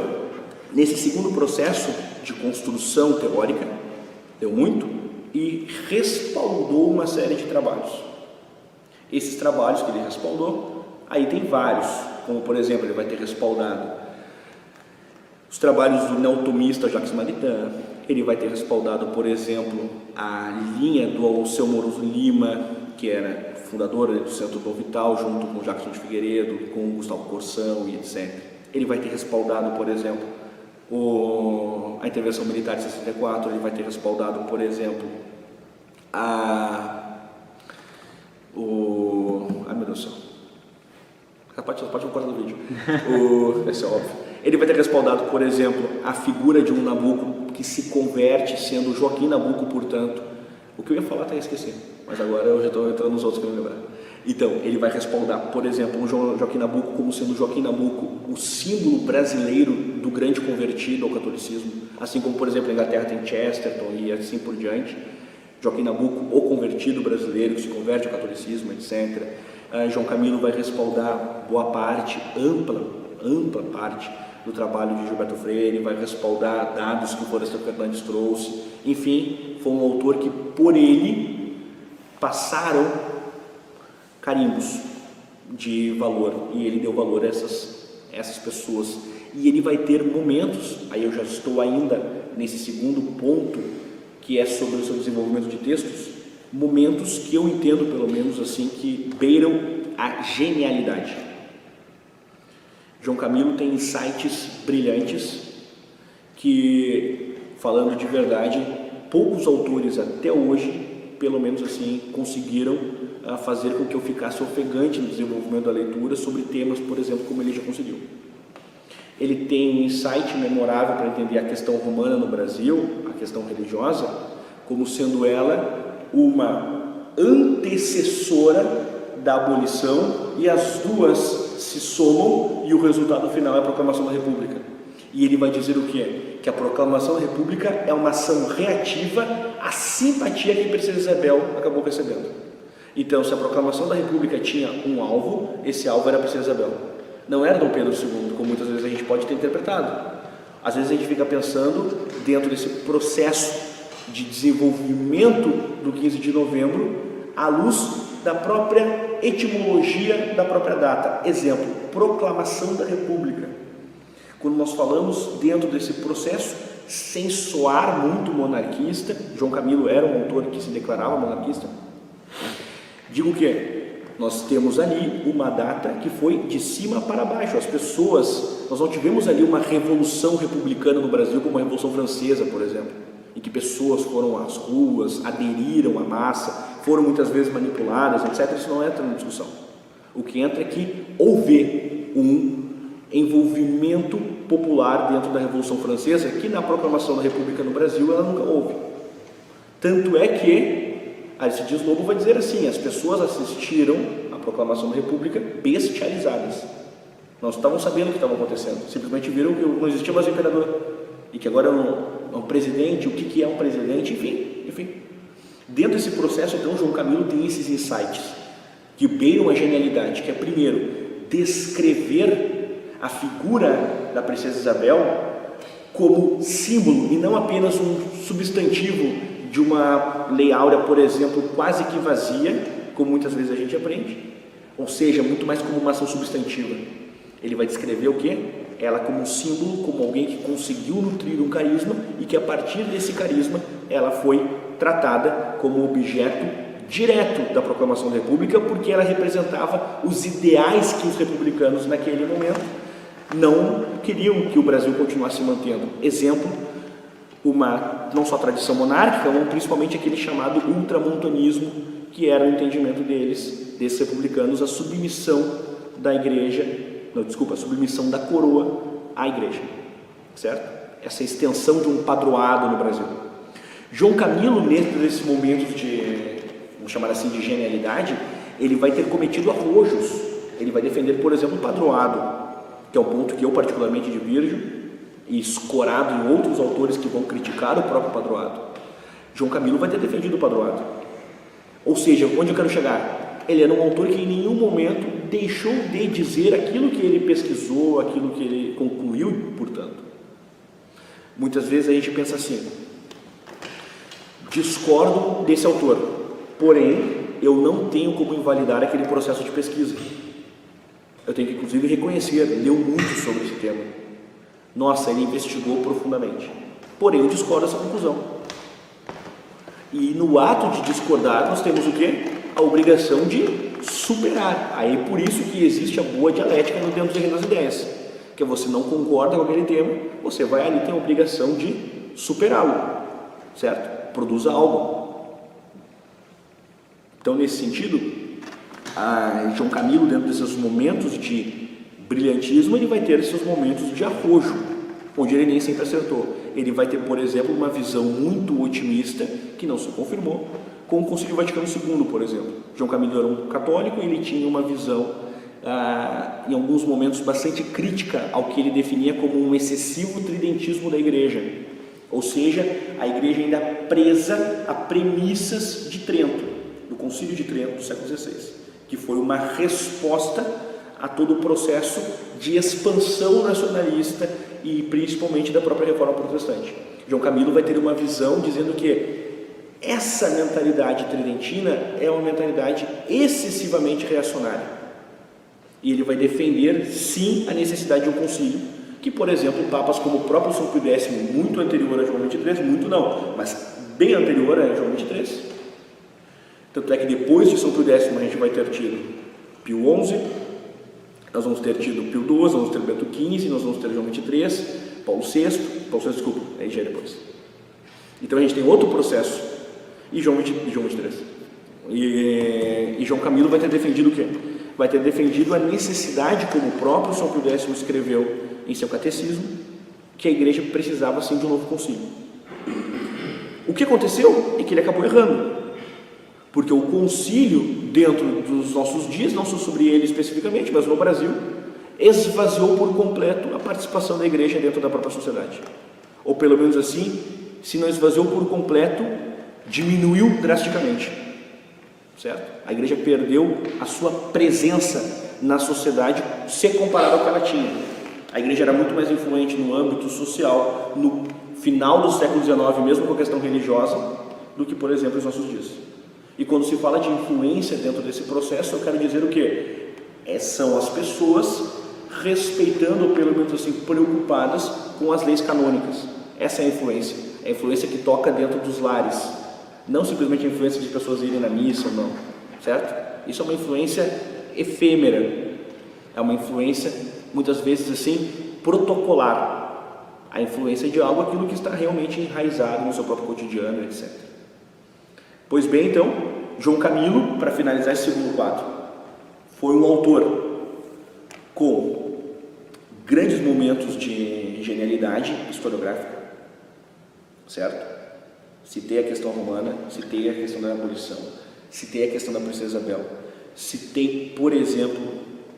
nesse segundo processo de construção teórica, deu muito e respaldou uma série de trabalhos. Esses trabalhos que ele respaldou, aí tem vários, como por exemplo, ele vai ter respaldado os trabalhos do neotomista Jacques Maritain, ele vai ter respaldado, por exemplo, a linha do Alceu Moroso Lima, que era fundador do Centro Dom Vital, junto com Jackson de Figueiredo, com Gustavo Corsão e etc. Ele vai ter respaldado, por exemplo, a intervenção militar de 64, ele vai ter respaldado, por exemplo, ai meu Deus do céu, essa parte não corta do vídeo, esse é óbvio. Ele vai ter respaldado, por exemplo, a figura de um Nabuco que se converte sendo Joaquim Nabuco, portanto. O que eu ia falar até esqueci, mas agora eu já estou entrando nos outros que eu me lembrar. Então, ele vai respaldar, por exemplo, um Joaquim Nabuco como sendo Joaquim Nabuco o símbolo brasileiro do grande convertido ao catolicismo, assim como, por exemplo, na Inglaterra tem Chesterton e assim por diante. Joaquim Nabuco, o convertido brasileiro que se converte ao catolicismo, etc. João Camilo vai respaldar boa parte, ampla parte do trabalho de Gilberto Freire, vai respaldar dados que o Florestan Fernandes trouxe. Enfim, foi um autor que, por ele, passaram carimbos de valor, e ele deu valor a essas pessoas. E ele vai ter momentos, aí eu já estou ainda nesse segundo ponto, que é sobre o seu desenvolvimento de textos, momentos que eu entendo, pelo menos assim, que beiram a genialidade. João Camilo tem insights brilhantes que, falando de verdade, poucos autores até hoje, pelo menos assim, conseguiram fazer com que eu ficasse ofegante no desenvolvimento da leitura sobre temas, por exemplo, como ele já conseguiu. Ele tem um insight memorável para entender a questão romana no Brasil, a questão religiosa, como sendo ela uma antecessora da abolição, e as duas se somam e o resultado final é a proclamação da República. E ele vai dizer o quê? Que a proclamação da República é uma ação reativa à simpatia que a Princesa Isabel acabou recebendo. Então, se a proclamação da República tinha um alvo, esse alvo era a Princesa Isabel. Não era Dom Pedro II, como muitas vezes a gente pode ter interpretado. Às vezes a gente fica pensando dentro desse processo de desenvolvimento do 15 de novembro à luz da própria etimologia da própria data. Exemplo, proclamação da República. Quando nós falamos dentro desse processo, sem soar muito monarquista, João Camilo era um autor que se declarava monarquista, digo que nós temos ali uma data que foi de cima para baixo. As pessoas, nós não tivemos ali uma revolução republicana no Brasil como a Revolução Francesa, por exemplo, em que pessoas foram às ruas, aderiram à massa, foram muitas vezes manipuladas, etc. Isso não entra na discussão. O que entra é que houve um envolvimento popular dentro da Revolução Francesa, que na proclamação da República no Brasil ela nunca houve. Tanto é que Aristides Lobo vai dizer assim: as pessoas assistiram à proclamação da República bestializadas. Não estavam sabendo o que estava acontecendo, simplesmente viram que não existia mais imperador. e que agora é um presidente, o que é um presidente, enfim. Dentro desse processo, então, João Camilo tem esses insights que beiram a genialidade, que é, primeiro, descrever a figura da princesa Isabel como símbolo e não apenas um substantivo de uma lei áurea, por exemplo, quase que vazia, como muitas vezes a gente aprende, ou seja, muito mais como uma ação substantiva. Ele vai descrever o quê? Ela como um símbolo, como alguém que conseguiu nutrir um carisma e que a partir desse carisma ela foi tratada como objeto direto da proclamação da República, porque ela representava os ideais que os republicanos naquele momento não queriam que o Brasil continuasse mantendo. Exemplo, não só tradição monárquica, mas principalmente aquele chamado ultramontanismo, que era o entendimento desses republicanos, a submissão da igreja, a submissão da coroa à igreja, certo? Essa extensão de um padroado no Brasil. João Camilo, nesses momentos de, vamos chamar assim, de genialidade, ele vai ter cometido arrojos. Ele vai defender, por exemplo, o padroado, que é um ponto que eu particularmente divirjo, e escorado em outros autores que vão criticar o próprio padroado. João Camilo vai ter defendido o padroado. Ou seja, onde eu quero chegar? Ele era um autor que em nenhum momento deixou de dizer aquilo que ele pesquisou, aquilo que ele concluiu, portanto. Muitas vezes a gente pensa assim: discordo desse autor, porém eu não tenho como invalidar aquele processo de pesquisa. Eu tenho que inclusive reconhecer, ele leu muito sobre esse tema. Nossa, ele investigou profundamente. Porém eu discordo dessa conclusão. E no ato de discordar nós temos o quê? A obrigação de superar. Aí por isso que existe a boa dialética dentro do reino das ideias, que você não concorda com aquele tema, você vai ali ter a obrigação de superá-lo, certo? Produza algo. Então, nesse sentido, João Camilo, dentro desses momentos de brilhantismo, ele vai ter seus momentos de arrojo, onde ele nem sempre acertou. Ele vai ter, por exemplo, uma visão muito otimista, que não se confirmou, com o Concílio Vaticano II, por exemplo. João Camilo era um católico e ele tinha uma visão, em alguns momentos, bastante crítica ao que ele definia como um excessivo tridentismo da Igreja. Ou seja, a Igreja ainda presa a premissas de Trento, do Concílio de Trento do século XVI, que foi uma resposta a todo o processo de expansão nacionalista e principalmente da própria Reforma Protestante. João Camilo vai ter uma visão dizendo que essa mentalidade tridentina é uma mentalidade excessivamente reacionária. E ele vai defender, sim, a necessidade de um concílio, que, por exemplo, papas como o próprio São Pio X, muito anterior a João XXIII, muito não, mas bem anterior a João XXIII. Tanto é que depois de São Pio X a gente vai ter tido Pio XI, nós vamos ter tido Pio XII, nós vamos ter Bento XV, nós vamos ter João XXIII, Paulo VI, desculpa, aí já é depois. Então a gente tem outro processo, e João XXIII. E João Camilo vai ter defendido o quê? Vai ter defendido a necessidade, como o próprio São Pio X escreveu em seu catecismo, que a igreja precisava sim de um novo concílio. O que aconteceu é que ele acabou errando, porque o concílio, dentro dos nossos dias, não só sobre ele especificamente, mas no Brasil, esvaziou por completo a participação da igreja dentro da própria sociedade. Ou pelo menos assim, se não esvaziou por completo, diminuiu drasticamente, certo? A igreja perdeu a sua presença na sociedade se comparado ao que ela tinha. A igreja era muito mais influente no âmbito social no final do século XIX, mesmo com a questão religiosa, do que, por exemplo, nos nossos dias. E quando se fala de influência dentro desse processo, eu quero dizer o quê? São as pessoas respeitando, ou pelo menos assim, preocupadas com as leis canônicas. Essa é a influência que toca dentro dos lares, não simplesmente a influência de pessoas irem na missa ou não, certo? Isso é uma influência efêmera, é uma influência, muitas vezes assim, protocolar, a influência de algo, aquilo que está realmente enraizado no seu próprio cotidiano, etc. Pois bem, então, João Camilo, para finalizar esse segundo quadro, foi um autor com grandes momentos de genialidade historiográfica, certo? Citei a questão romana, citei a questão da abolição, citei a questão da princesa Isabel, citei, por exemplo,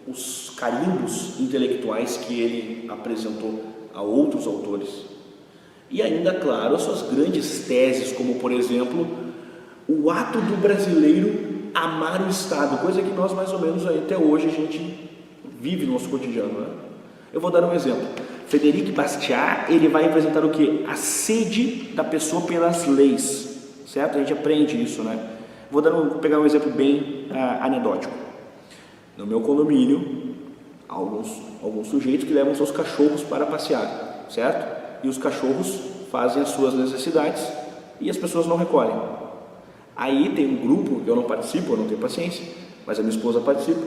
os carimbos intelectuais que ele apresentou a outros autores, E ainda, claro, as suas grandes teses, como, por exemplo, o ato do brasileiro amar o Estado, coisa que nós, mais ou menos, até hoje, a gente vive no nosso cotidiano, né? Eu vou dar um exemplo. Frederic Bastiat, ele vai apresentar o quê? A sede da pessoa pelas leis, certo? A gente aprende isso, né? Vou pegar um exemplo bem anedótico. No meu condomínio, alguns sujeitos que levam seus cachorros para passear, certo? E os cachorros fazem as suas necessidades e as pessoas não recolhem. Aí tem um grupo, que eu não participo, eu não tenho paciência, mas a minha esposa participa,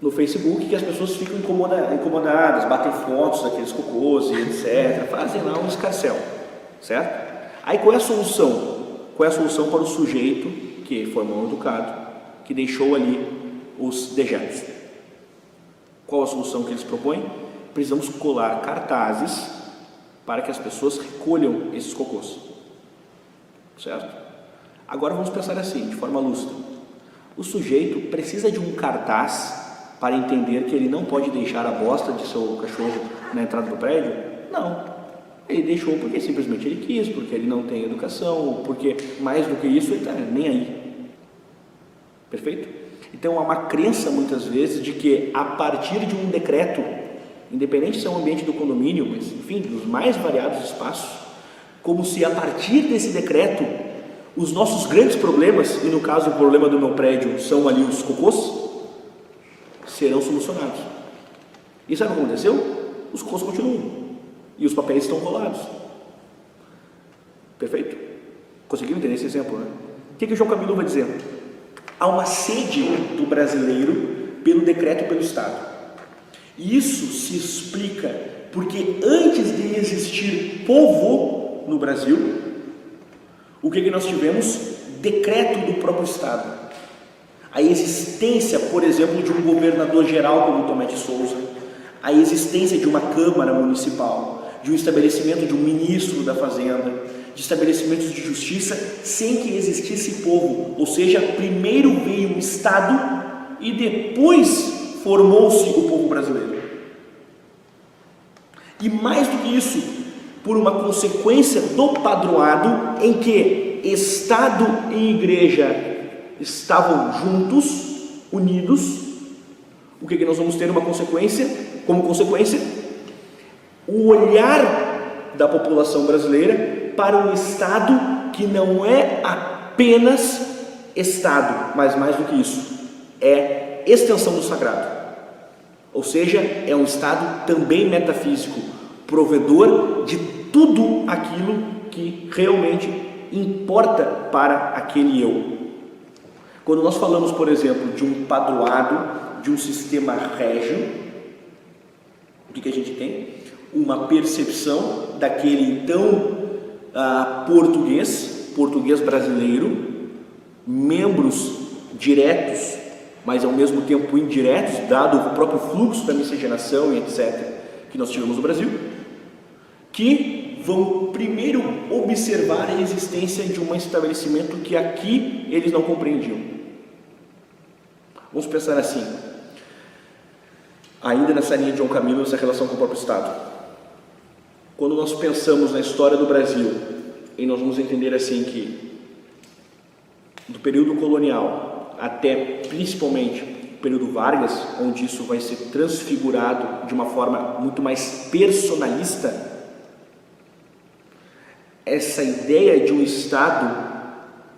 no Facebook, que as pessoas ficam incomodadas, batem fotos daqueles cocôs e etc, fazem lá um escarcéu, certo? Aí qual é a solução? Qual é a solução para o sujeito que foi mal educado, que deixou ali os dejetos? Qual a solução que eles propõem? Precisamos colar cartazes para que as pessoas recolham esses cocôs, certo? Agora vamos pensar assim, de forma lúcida. O sujeito precisa de um cartaz para entender que ele não pode deixar a bosta de seu cachorro na entrada do prédio? Não. Ele deixou porque simplesmente ele quis, porque ele não tem educação, porque mais do que isso ele está nem aí. Perfeito? Então há uma crença muitas vezes de que a partir de um decreto, independente se é um ambiente do condomínio, mas enfim, dos mais variados espaços, como se a partir desse decreto os nossos grandes problemas, e no caso o problema do meu prédio são ali os cocôs, serão solucionados. E sabe o que aconteceu? Os cocôs continuam e os papéis estão colados. Perfeito? Conseguiram entender esse exemplo, né? O que o João Camilo vai dizer? Há uma sede do brasileiro pelo decreto e pelo Estado. E isso se explica porque antes de existir povo no Brasil, o que nós tivemos? Decreto do próprio Estado. A existência, por exemplo, de um governador geral como Tomé de Souza, a existência de uma Câmara Municipal, de um estabelecimento de um ministro da Fazenda, de estabelecimentos de justiça, sem que existisse povo. Ou seja, primeiro veio o Estado e depois formou-se o povo brasileiro. E mais do que isso, por uma consequência do padroado em que Estado e Igreja estavam juntos, unidos, o que nós vamos ter uma consequência? Como consequência, o olhar da população brasileira para um Estado que não é apenas Estado, mas mais do que isso, é extensão do sagrado. Ou seja, é um Estado também metafísico, provedor de tudo aquilo que realmente importa para aquele eu. Quando nós falamos, por exemplo, de um padroado, de um sistema régio, o que a gente tem? Uma percepção daquele então português brasileiro, membros diretos, mas ao mesmo tempo indiretos, dado o próprio fluxo da miscigenação e etc., que nós tivemos no Brasil, que vão primeiro observar a existência de um estabelecimento que aqui eles não compreendiam. Vamos pensar assim, ainda nessa linha de João Camilo, essa relação com o próprio Estado. Quando nós pensamos na história do Brasil, e nós vamos entender assim que do período colonial até principalmente o período Vargas, onde isso vai ser transfigurado de uma forma muito mais personalista, essa ideia de um Estado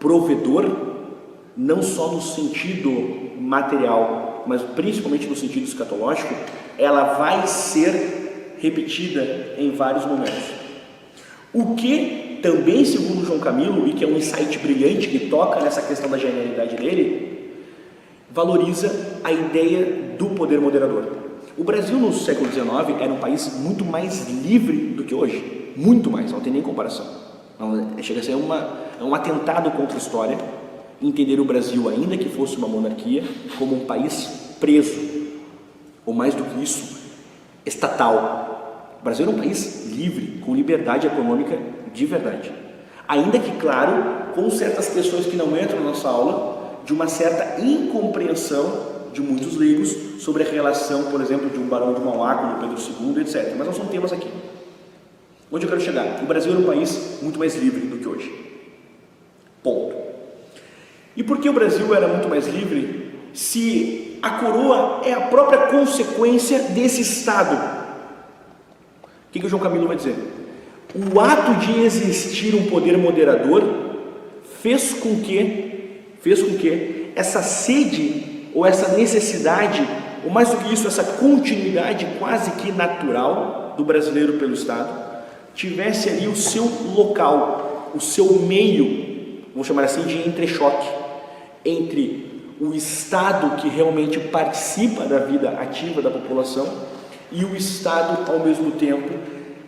provedor, não só no sentido material, mas principalmente no sentido escatológico, ela vai ser repetida em vários momentos. O que também, segundo João Camilo, e que é um insight brilhante que toca nessa questão da genialidade dele, valoriza a ideia do poder moderador. O Brasil no século XIX era um país muito mais livre do que hoje, muito mais, não tem nem comparação. Chega a ser um atentado contra a história entender o Brasil, ainda que fosse uma monarquia, como um país preso, ou mais do que isso, estatal. O Brasil era um país livre, com liberdade econômica de verdade. Ainda que, claro, com certas questões que não entram na nossa aula, de uma certa incompreensão de muitos leigos sobre a relação, por exemplo, de um barão de Mauá com o Pedro II, etc. Mas não são temas aqui. Onde eu quero chegar? O Brasil era um país muito mais livre do que hoje. Ponto. E por que o Brasil era muito mais livre se a coroa é a própria consequência desse Estado? O que o João Camilo vai dizer? O ato de existir um poder moderador fez com que essa sede ou essa necessidade, ou mais do que isso, essa continuidade quase que natural do brasileiro pelo Estado, tivesse ali o seu local, o seu meio, vamos chamar assim, de entrechoque entre o Estado que realmente participa da vida ativa da população e o Estado, ao mesmo tempo,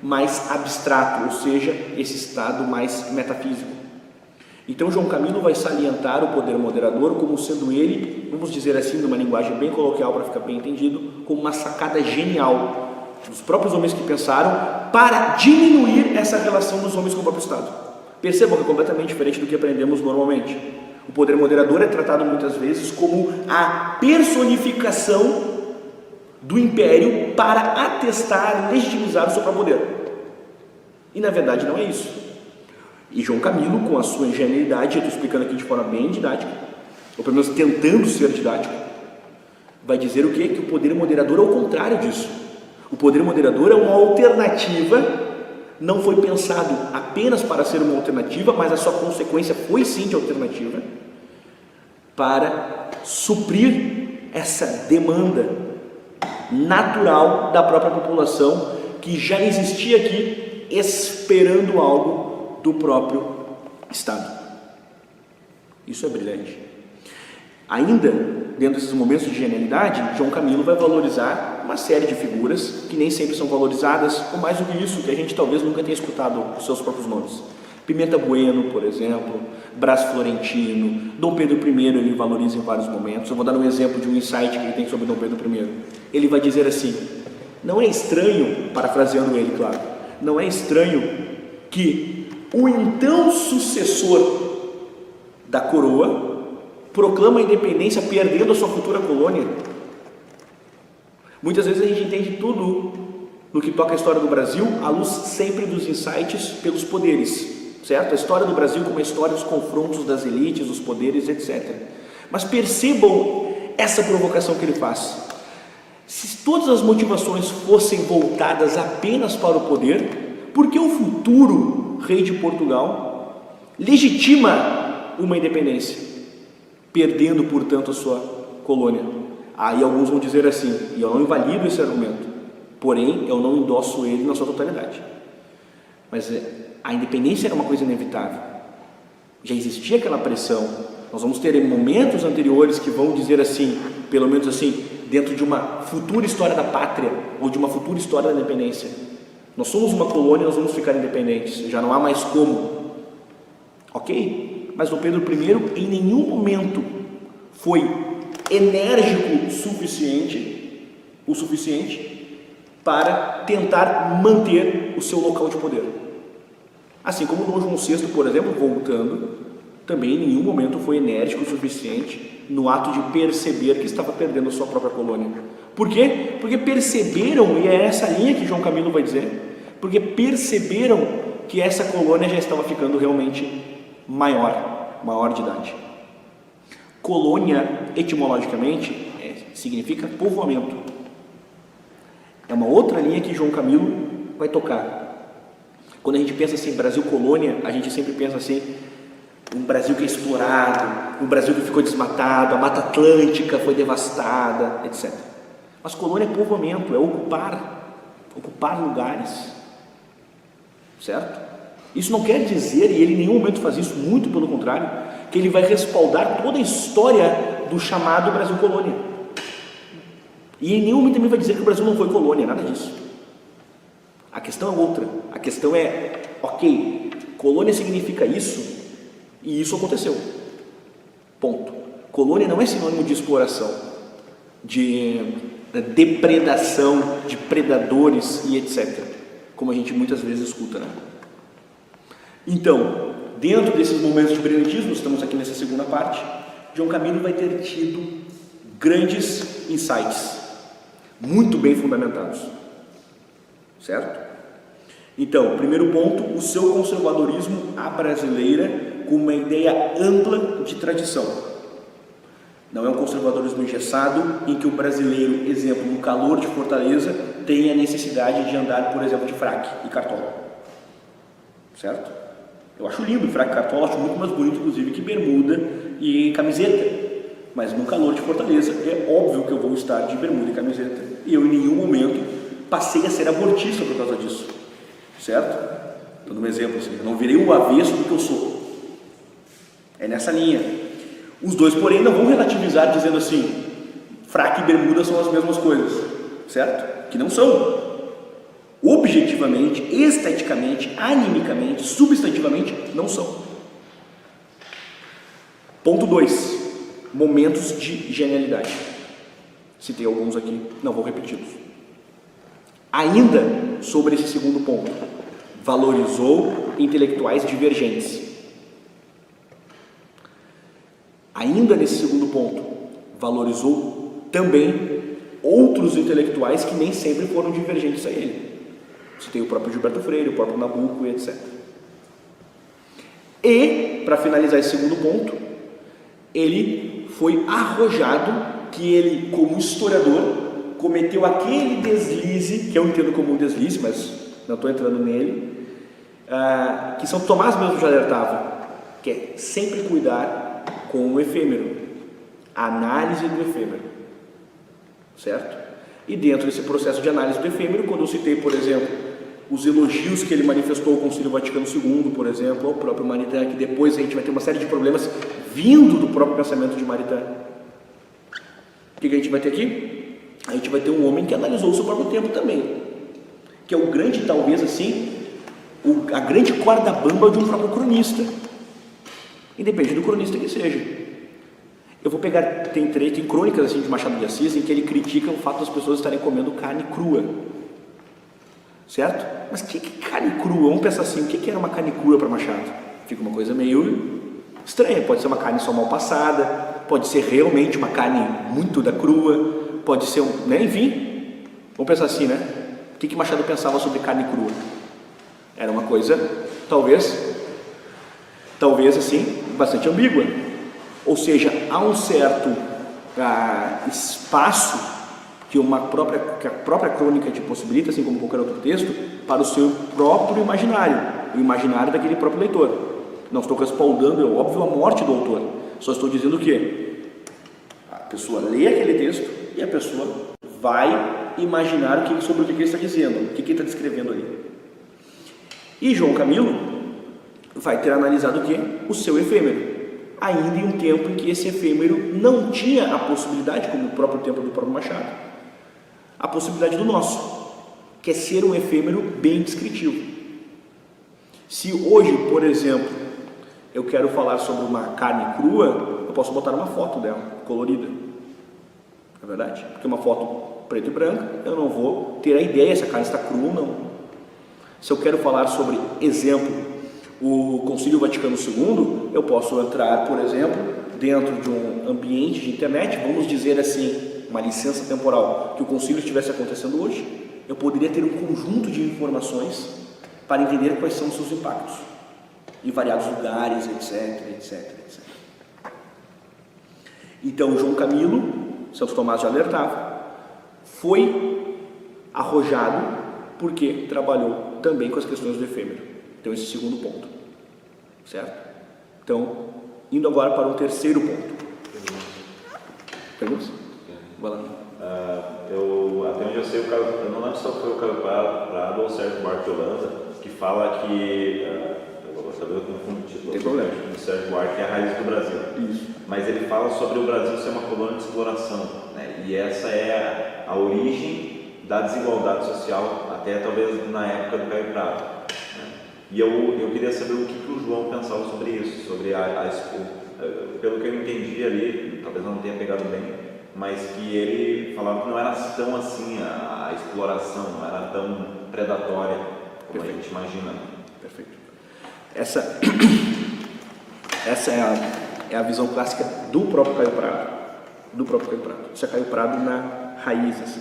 mais abstrato, ou seja, esse Estado mais metafísico. Então João Camilo vai salientar o poder moderador como sendo ele, vamos dizer assim, numa linguagem bem coloquial para ficar bem entendido, como uma sacada genial dos próprios homens que pensaram para diminuir essa relação dos homens com o próprio Estado. Percebam que é completamente diferente do que aprendemos normalmente. O poder moderador é tratado muitas vezes como a personificação do império para atestar, legitimizar o seu próprio poder. E na verdade não é isso. E João Camilo, com a sua ingenuidade, eu estou explicando aqui de forma bem didática, ou pelo menos tentando ser didático, vai dizer o quê? Que o poder moderador é o contrário disso. O poder moderador é uma alternativa, não foi pensado apenas para ser uma alternativa, mas a sua consequência foi sim de alternativa, para suprir essa demanda natural da própria população que já existia aqui esperando algo do próprio Estado. Isso é brilhante. Ainda dentro desses momentos de genialidade, João Camilo vai valorizar uma série de figuras que nem sempre são valorizadas, ou mais do que isso, que a gente talvez nunca tenha escutado os seus próprios nomes. Pimenta Bueno, por exemplo, Brás Florentino, Dom Pedro I ele valoriza em vários momentos. Eu vou dar um exemplo de um insight que ele tem sobre Dom Pedro I. Ele vai dizer assim: não é estranho, parafraseando ele, claro, não é estranho que o então sucessor da coroa proclama a independência perdendo a sua futura colônia. Muitas vezes a gente entende tudo no que toca a história do Brasil à luz sempre dos insights pelos poderes, certo? A história do Brasil como a história dos confrontos das elites, dos poderes, etc. Mas percebam essa provocação que ele faz. Se todas as motivações fossem voltadas apenas para o poder, por que o futuro rei de Portugal legitima uma independência, perdendo, portanto, a sua colônia? Aí alguns vão dizer assim, e eu não invalido esse argumento, porém eu não endosso ele na sua totalidade. Mas a independência era uma coisa inevitável, já existia aquela pressão. Nós vamos ter momentos anteriores que vão dizer assim, pelo menos assim, dentro de uma futura história da pátria, ou de uma futura história da independência. Nós somos uma colônia, nós vamos ficar independentes, já não há mais como. Ok? Mas Dom Pedro I em nenhum momento foi enérgico o suficiente para tentar manter o seu local de poder. Assim como Dom João VI, por exemplo, voltando, também em nenhum momento foi enérgico o suficiente no ato de perceber que estava perdendo a sua própria colônia. Por quê? Porque perceberam, e é essa linha que João Camilo vai dizer, porque perceberam que essa colônia já estava ficando realmente maior de idade. Colônia, etimologicamente, significa povoamento. É uma outra linha que João Camilo vai tocar. Quando a gente pensa assim, Brasil colônia, a gente sempre pensa assim, um Brasil que é explorado, um Brasil que ficou desmatado, a Mata Atlântica foi devastada, etc. Mas colônia é povoamento, é ocupar lugares, certo? Isso não quer dizer, e ele em nenhum momento faz isso, muito pelo contrário, que ele vai respaldar toda a história do chamado Brasil colônia. E em nenhum momento também vai dizer que o Brasil não foi colônia, nada disso. A questão é outra, a questão é, ok, colônia significa isso, e isso aconteceu, ponto. Colônia não é sinônimo de exploração, de depredação, de predadores e etc, como a gente muitas vezes escuta, né? Então, dentro desses momentos de brilhantismo, estamos aqui nessa segunda parte, João Camilo vai ter tido grandes insights, muito bem fundamentados, certo? Então, primeiro ponto, o seu conservadorismo à brasileira com uma ideia ampla de tradição. Não é um conservadorismo engessado em que o brasileiro, exemplo, no calor de Fortaleza, tem a necessidade de andar, por exemplo, de fraque e cartola. Certo? Eu acho lindo fraque e cartola, acho muito mais bonito, inclusive, que bermuda e camiseta. Mas no calor de Fortaleza, é óbvio que eu vou estar de bermuda e camiseta. E eu, em nenhum momento, passei a ser abortista por causa disso. Certo? Dando um exemplo assim, eu não virei o avesso do que eu sou. É nessa linha. Os dois, porém, não vão relativizar dizendo assim, fraque e bermuda são as mesmas coisas, certo? Que não são. Objetivamente, esteticamente, animicamente, substantivamente, não são. Ponto 2. Momentos de genialidade. Citei alguns aqui, não vou repeti-los. Ainda sobre esse segundo ponto, valorizou intelectuais divergentes. Ainda nesse segundo ponto, valorizou também outros intelectuais que nem sempre foram divergentes a ele. Citei o próprio Gilberto Freire, o próprio Nabucco e etc. E, para finalizar esse segundo ponto, ele foi arrojado que ele, como historiador, cometeu aquele deslize, que eu entendo como um deslize, mas não estou entrando nele, que São Tomás mesmo já alertava, que é sempre cuidar com o efêmero, a análise do efêmero, certo? E dentro desse processo de análise do efêmero, quando eu citei, por exemplo, os elogios que ele manifestou ao Concílio Vaticano II, por exemplo, ao próprio Maritain, que depois a gente vai ter uma série de problemas vindo do próprio pensamento de Maritain. O que a gente vai ter aqui? A gente vai ter um homem que analisou o seu próprio tempo também, que é o grande, talvez assim, a grande corda bamba de um próprio cronista, independente do cronista que seja. Eu vou pegar, tem crônicas assim de Machado de Assis em que ele critica o fato das pessoas estarem comendo carne crua, certo? Mas o que é carne crua? Vamos pensar assim, o que era uma carne crua para Machado? Fica uma coisa meio estranha, pode ser uma carne só mal passada, pode ser realmente uma carne muito da crua, pode ser, né? Enfim, vamos pensar assim, né? O que Machado pensava sobre carne crua? Era uma coisa, talvez assim, bastante ambígua. Ou seja, há um certo espaço que a própria crônica te possibilita, assim como qualquer outro texto, para o seu próprio imaginário, o imaginário daquele próprio leitor. Não estou respaldando, é óbvio, a morte do autor. Só estou dizendo que a pessoa lê aquele texto e a pessoa vai imaginar sobre o que ele está dizendo, o que ele está descrevendo ali. E João Camilo vai ter analisado o quê? O seu efêmero. Ainda em um tempo em que esse efêmero não tinha a possibilidade, como o próprio tempo do próprio Machado, a possibilidade do nosso, que é ser um efêmero bem descritivo. Se hoje, por exemplo, eu quero falar sobre uma carne crua, eu posso botar uma foto dela, colorida. É verdade? Porque uma foto preto e branca, eu não vou ter a ideia se a carne está crua ou não. Se eu quero falar sobre, exemplo, o Concílio Vaticano II, eu posso entrar, por exemplo, dentro de um ambiente de internet, vamos dizer assim, uma licença temporal, que o concílio estivesse acontecendo hoje, eu poderia ter um conjunto de informações para entender quais são os seus impactos, em variados lugares, etc. Então, João Camilo, Santo Tomás já alertava, foi arrojado porque trabalhou também com as questões do efêmero. Então, esse segundo ponto, certo? Então, indo agora para o terceiro ponto. Perguntas? Vai lá. Até onde eu sei, eu não lembro se foi o Caio Prado ou o Sérgio Buarque de Holanda, que fala que, eu confundo o título, tem problema. O Sérgio Buarque é a raiz do Brasil. Isso. Mas ele fala sobre o Brasil ser uma colônia de exploração, né? E essa é a origem da desigualdade social, até talvez na época do Caio Prado. E eu queria saber o que o João pensava sobre isso, sobre pelo que eu entendi ali, talvez não tenha pegado bem, mas que ele falava que não era tão assim a exploração, não era tão predatória como a gente imagina. Perfeito. Essa é a visão clássica do próprio Caio Prado. Isso é Caio Prado na raiz, assim.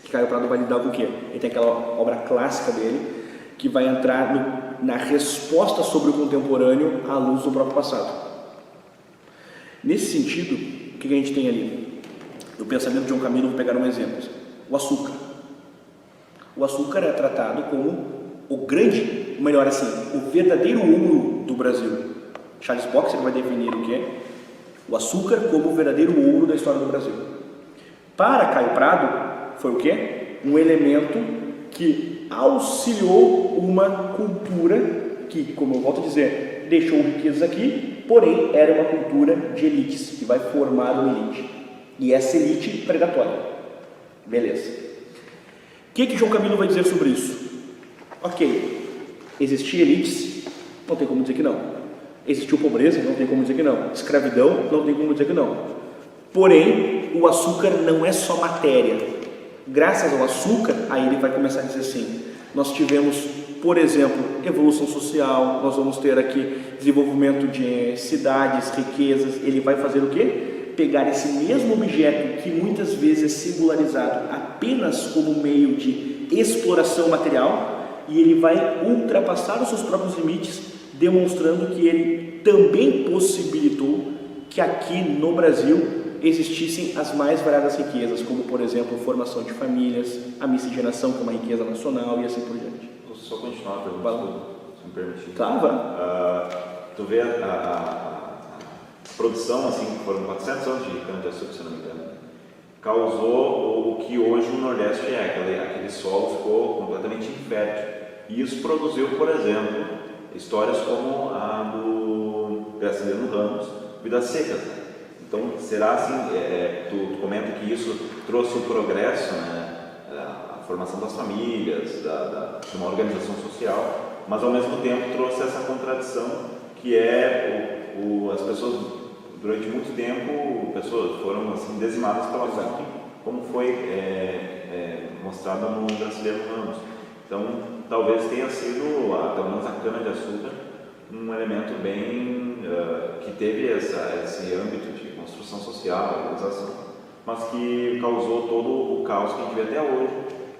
Que Caio Prado vai lidar com o quê? Ele tem aquela obra clássica dele, que vai entrar na resposta sobre o contemporâneo à luz do próprio passado. Nesse sentido, o que a gente tem ali? No pensamento de João Camilo, vou pegar um exemplo. O açúcar. O açúcar é tratado como o grande, melhor assim, o verdadeiro ouro do Brasil. Charles Boxer vai definir o que é o açúcar como o verdadeiro ouro da história do Brasil. Para Caio Prado, foi o quê? Um elemento que auxiliou uma cultura que, como eu volto a dizer, deixou riquezas aqui, porém era uma cultura de elites, que vai formar uma elite. E essa elite predatória. Beleza. O que João Camilo vai dizer sobre isso? Ok, existia elites, não tem como dizer que não. Existiu pobreza, não tem como dizer que não. Escravidão, não tem como dizer que não. Porém, o açúcar não é só matéria. Graças ao açúcar, aí ele vai começar a dizer assim, nós tivemos, por exemplo, evolução social, nós vamos ter aqui desenvolvimento de cidades, riquezas. Ele vai fazer o quê? Pegar esse mesmo objeto que muitas vezes é singularizado apenas como meio de exploração material, e ele vai ultrapassar os seus próprios limites, demonstrando que ele também possibilitou que aqui no Brasil existissem as mais variadas riquezas, como por exemplo formação de famílias, a miscigenação, que é uma riqueza nacional, e assim por diante. Vou só continuar a pergunta, se me permitir. Tá, vai. Tu vê a produção, assim, foram 400 anos de cana-de-açúcar, se não me engano, causou o que hoje o Nordeste é, aquele solo ficou completamente infértil. E isso produziu, por exemplo, histórias como a do Graciliano Ramos, Vidas Secas. Então, será assim, tu comenta que isso trouxe o progresso, né, a formação das famílias, de uma organização social, mas ao mesmo tempo trouxe essa contradição que é as pessoas, durante muito tempo, pessoas foram assim, dizimadas pela fome, como foi mostrado no Graciliano Ramos. Então, talvez tenha sido, pelo menos a cana-de-açúcar, um elemento bem que teve esse âmbito de construção social, organização, mas que causou todo o caos que a gente vê até hoje.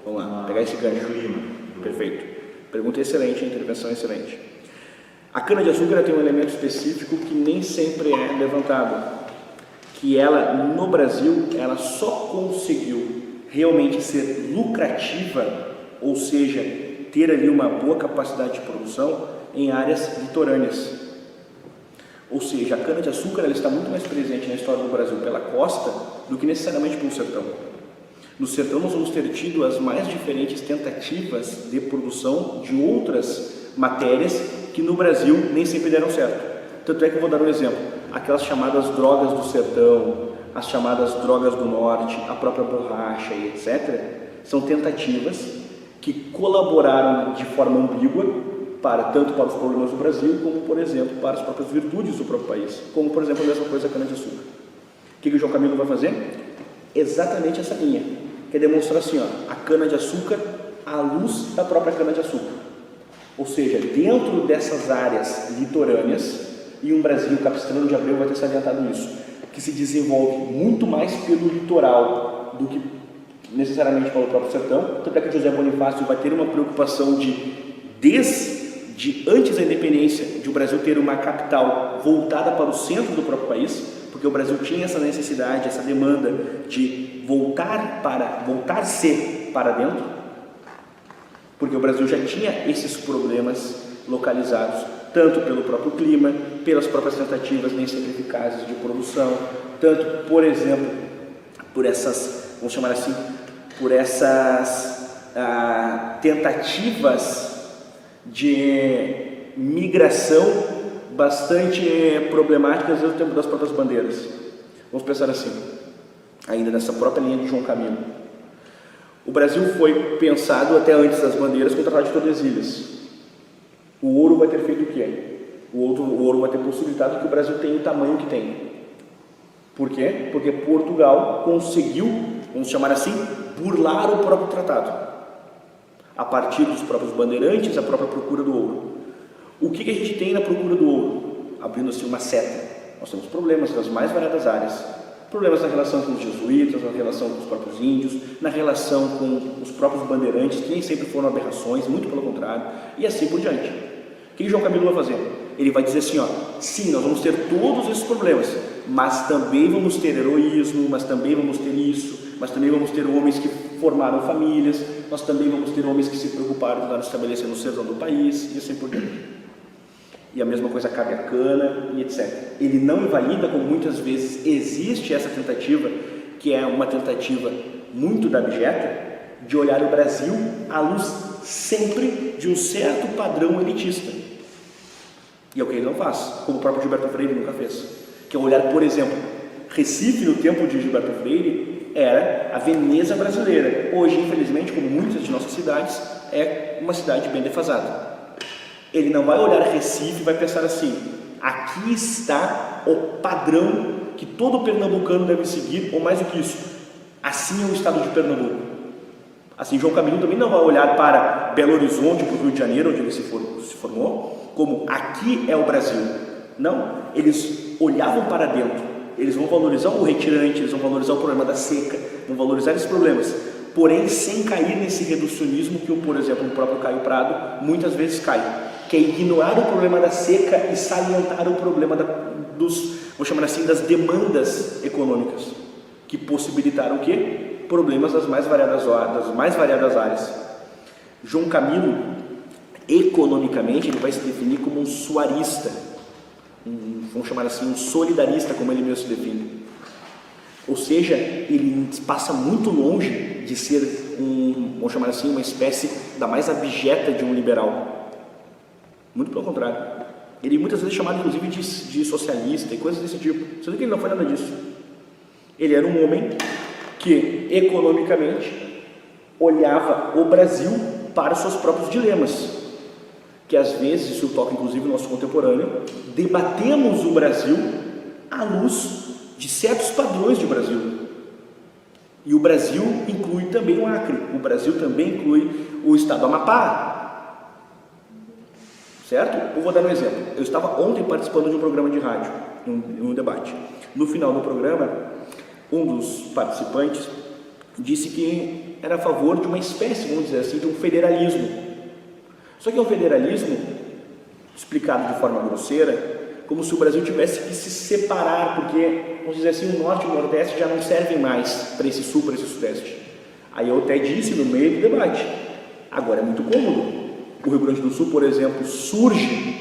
Vamos lá, pegar esse gancho. Clima. Perfeito. Pergunta excelente, intervenção excelente. A cana-de-açúcar tem um elemento específico que nem sempre é levantado, que ela, no Brasil, ela só conseguiu realmente ser lucrativa, ou seja, ter ali uma boa capacidade de produção em áreas litorâneas. Ou seja, a cana-de-açúcar ela está muito mais presente na história do Brasil pela costa do que necessariamente pelo sertão. No sertão nós vamos ter tido as mais diferentes tentativas de produção de outras matérias que no Brasil nem sempre deram certo. Tanto é que eu vou dar um exemplo, aquelas chamadas drogas do sertão, as chamadas drogas do norte, a própria borracha e etc., são tentativas que colaboraram de forma ambígua tanto para os problemas do Brasil, como, por exemplo, para as próprias virtudes do próprio país, como, por exemplo, a mesma coisa a cana-de-açúcar. O que o João Camilo vai fazer? Exatamente essa linha, que é demonstrar assim, a cana-de-açúcar à luz da própria cana-de-açúcar. Ou seja, dentro dessas áreas litorâneas, e um Brasil, Capistrano de Abreu vai ter salientado isso, que se desenvolve muito mais pelo litoral do que necessariamente pelo próprio sertão. Tanto é que José Bonifácio vai ter uma preocupação desde antes da independência, de o Brasil ter uma capital voltada para o centro do próprio país, porque o Brasil tinha essa necessidade, essa demanda de voltar-se para dentro, porque o Brasil já tinha esses problemas localizados, tanto pelo próprio clima, pelas próprias tentativas nem sempre eficazes de produção, tanto, por exemplo, por essas, vamos chamar assim, por essas tentativas de migração bastante problemáticas no tempo das próprias bandeiras. Vamos pensar assim, ainda nessa própria linha de João Camilo. O Brasil foi pensado até antes das bandeiras com o Tratado de Tordesilhas. O ouro vai ter feito o quê? O ouro vai ter possibilitado que o Brasil tenha o tamanho que tem. Por quê? Porque Portugal conseguiu, vamos chamar assim, burlar o próprio tratado. A partir dos próprios bandeirantes, a própria procura do ouro. O que a gente tem na procura do ouro? Abrindo assim uma seta. Nós temos problemas das mais variadas áreas. Problemas na relação com os jesuítas, na relação com os próprios índios, na relação com os próprios bandeirantes, que nem sempre foram aberrações, muito pelo contrário, e assim por diante. O que João Camilo vai fazer? Ele vai dizer assim, ó, sim, nós vamos ter todos esses problemas, mas também vamos ter heroísmo, mas também vamos ter isso, mas também vamos ter homens que formaram famílias, nós também vamos ter homens que se preocuparam em estabelecer no sertão do país, e assim por diante. E a mesma coisa cabe à cana e etc. Ele não invalida, como muitas vezes existe essa tentativa, que é uma tentativa muito da abjeta, de olhar o Brasil à luz sempre de um certo padrão elitista. E é o que ele não faz, como o próprio Gilberto Freire nunca fez. Que é olhar, por exemplo, Recife no tempo de Gilberto Freire era a Veneza brasileira. Hoje, infelizmente, como muitas de nossas cidades, é uma cidade bem defasada. Ele não vai olhar Recife e vai pensar assim, aqui está o padrão que todo pernambucano deve seguir, ou mais do que isso, assim é o estado de Pernambuco. Assim, João Camilo também não vai olhar para Belo Horizonte, para o Rio de Janeiro, onde ele se formou, como aqui é o Brasil. Não, eles olhavam para dentro, eles vão valorizar o retirante, eles vão valorizar o problema da seca, vão valorizar esses problemas, porém sem cair nesse reducionismo que, por exemplo, o próprio Caio Prado muitas vezes cai, que é ignorar o problema da seca e salientar o problema vou chamar assim, das demandas econômicas, que possibilitaram o quê? Problemas das mais variadas áreas. João Camilo, economicamente, ele vai se definir como um suarista, vamos chamar assim, um solidarista, como ele mesmo se define. Ou seja, ele passa muito longe de ser vamos chamar assim, uma espécie da mais abjeta de um liberal. Muito pelo contrário. Ele muitas vezes é chamado inclusive de socialista e coisas desse tipo, sendo que ele não foi nada disso. Ele era um homem que economicamente olhava o Brasil para os seus próprios dilemas, que às vezes, isso toca inclusive o nosso contemporâneo, debatemos o Brasil à luz de certos padrões de Brasil. E o Brasil inclui também o Acre, o Brasil também inclui o estado do Amapá. Certo? Eu vou dar um exemplo. Eu estava ontem participando de um programa de rádio, um debate. No final do programa, um dos participantes disse que era a favor de uma espécie, vamos dizer assim, de um federalismo. Só que é um federalismo explicado de forma grosseira, como se o Brasil tivesse que se separar, porque, vamos dizer assim, o norte e o nordeste já não servem mais para esse sul, para esse sudeste. Aí eu até disse no meio do debate, agora é muito cômodo. O Rio Grande do Sul, por exemplo, surge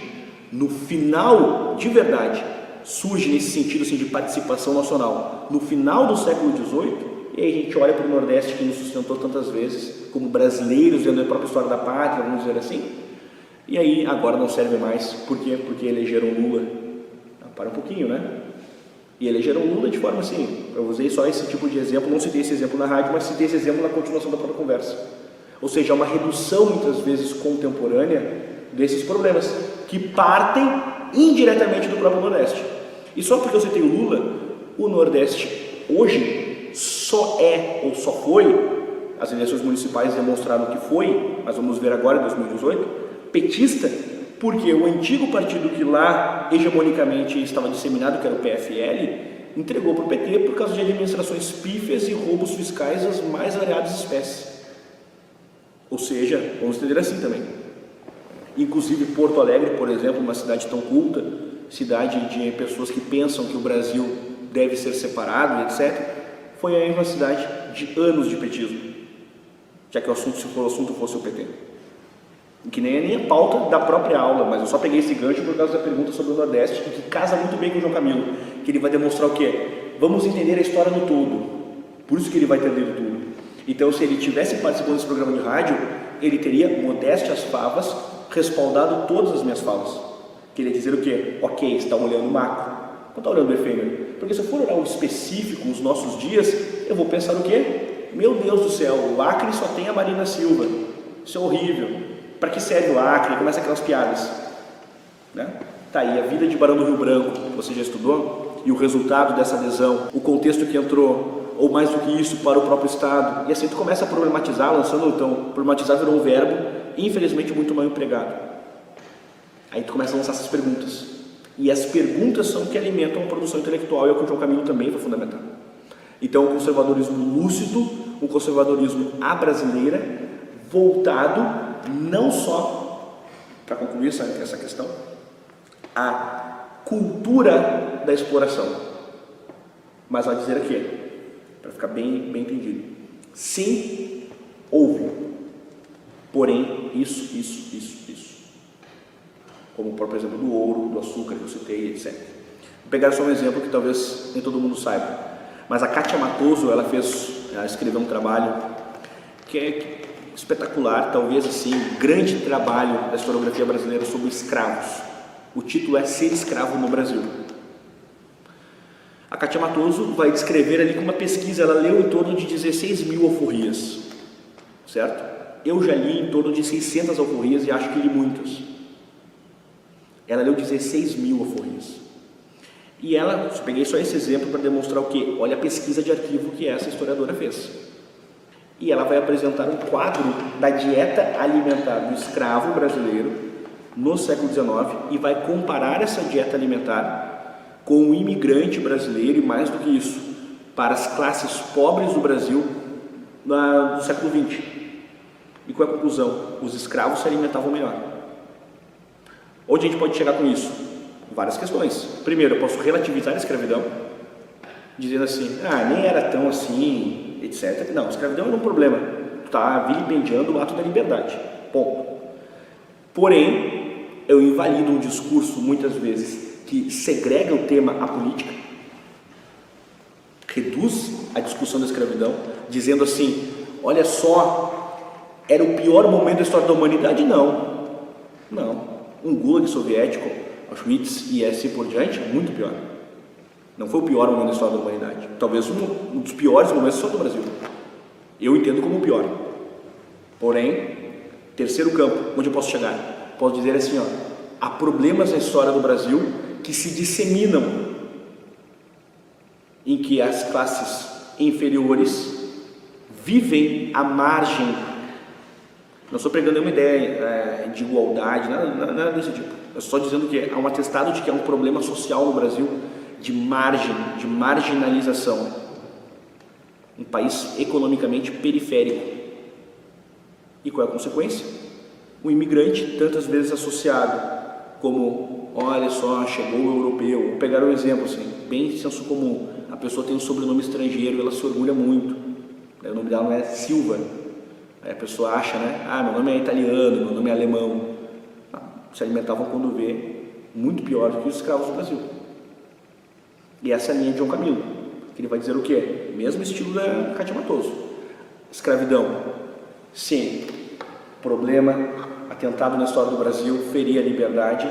no final, de verdade, surge nesse sentido assim, de participação nacional, no final do século XVIII, e aí a gente olha para o Nordeste, que nos sustentou tantas vezes, como brasileiros, dentro da própria história da pátria, vamos dizer assim, e aí agora não serve mais. Por quê? Porque elegeram Lula. Para um pouquinho, né? E elegeram Lula de forma assim, eu usei só esse tipo de exemplo, não citei esse exemplo na rádio, mas citei esse exemplo na continuação da própria conversa. Ou seja, é uma redução muitas vezes contemporânea desses problemas, que partem indiretamente do próprio Nordeste. E só porque eu citei o Lula, o Nordeste hoje só é, ou só foi, as eleições municipais demonstraram que foi, mas vamos ver agora em 2018, petista, porque o antigo partido que lá hegemonicamente estava disseminado, que era o PFL, entregou para o PT por causa de administrações pífias e roubos fiscais das mais variadas espécies. Ou seja, vamos entender assim também. Inclusive Porto Alegre, por exemplo, uma cidade tão culta, cidade de pessoas que pensam que o Brasil deve ser separado, etc., foi aí uma cidade de anos de petismo, já que o assunto, se o assunto fosse o PT. Que nem a pauta da própria aula, mas eu só peguei esse gancho por causa da pergunta sobre o Nordeste, que casa muito bem com o João Camilo, que ele vai demonstrar o quê? Vamos entender a história no todo, por isso que ele vai entender tudo. Então, se ele tivesse participado desse programa de rádio, ele teria, modéstia às favas, respaldado todas as minhas falas. Que ele ia dizer o quê? Ok, você está olhando o macro, não está olhando o efêmero. Porque se eu for olhar o específico, os nossos dias, eu vou pensar o quê? Meu Deus do céu, o Acre só tem a Marina Silva. Isso é horrível. Para que serve o Acre? Começa aquelas piadas. Né? Tá aí, a vida de Barão do Rio Branco, você já estudou? E o resultado dessa adesão, o contexto que entrou, ou mais do que isso, para o próprio Estado. E assim tu começa a problematizar, então, problematizar virou um verbo, infelizmente muito mal empregado. Aí tu começa a lançar essas perguntas. E as perguntas são que alimentam a produção intelectual, e é o que o João Camilo também foi fundamental. Então, o conservadorismo lúcido, o conservadorismo à brasileira, voltado não só, para concluir essa questão, à cultura da exploração, mas vai dizer aqui, para ficar bem entendido, sim, houve, porém, isso, como o próprio exemplo do ouro, do açúcar que eu citei, etc. Vou pegar só um exemplo que talvez nem todo mundo saiba, mas a Kátia Matoso, ela escreveu um trabalho que é espetacular, talvez assim, grande trabalho da historiografia brasileira sobre escravos. O título é Ser Escravo no Brasil. A Kátia Matoso vai descrever ali com uma pesquisa, ela leu em torno de 16 mil alforrias, certo? Eu já li em torno de 600 alforrias e acho que li muitas. Ela leu 16 mil alforrias. E ela, eu peguei só esse exemplo para demonstrar o quê? Olha a pesquisa de arquivo que essa historiadora fez. E ela vai apresentar um quadro da dieta alimentar do escravo brasileiro no século XIX e vai comparar essa dieta alimentar com o imigrante brasileiro e, mais do que isso, para as classes pobres do Brasil do século XX. E qual é a conclusão? Os escravos se alimentavam melhor. Onde a gente pode chegar com isso? Várias questões. Primeiro, eu posso relativizar a escravidão, dizendo assim, nem era tão assim, etc. Não, a escravidão era um problema. Tu está vilipendiando o ato da liberdade. Ponto. Porém, eu invalido um discurso, muitas vezes, que segrega o tema à política, reduz a discussão da escravidão, dizendo assim, olha só, era o pior momento da história da humanidade? Não. Um gulag soviético, Auschwitz e assim por diante, muito pior. Não foi o pior momento da história da humanidade. Talvez um dos piores momentos da história do Brasil. Eu entendo como o pior. Porém, terceiro campo, onde eu posso chegar? Posso dizer assim, há problemas na história do Brasil que se disseminam, em que as classes inferiores vivem à margem. Não estou pregando uma ideia de igualdade, nada desse tipo. Eu estou dizendo que há um atestado de que há um problema social no Brasil de margem, de marginalização. Um país economicamente periférico. E qual é a consequência? O imigrante, tantas vezes associado como, olha só, chegou o europeu. Vou pegar um exemplo assim, bem senso comum. A pessoa tem um sobrenome estrangeiro, ela se orgulha muito. O nome dela não é Silva. Aí a pessoa acha, meu nome é italiano, meu nome é alemão. Se alimentavam quando vê muito pior do que os escravos do Brasil. E essa é a linha de João Camilo, que ele vai dizer o quê? Mesmo estilo da Kátia Matoso. Escravidão, sim, problema, atentado na história do Brasil, feria a liberdade,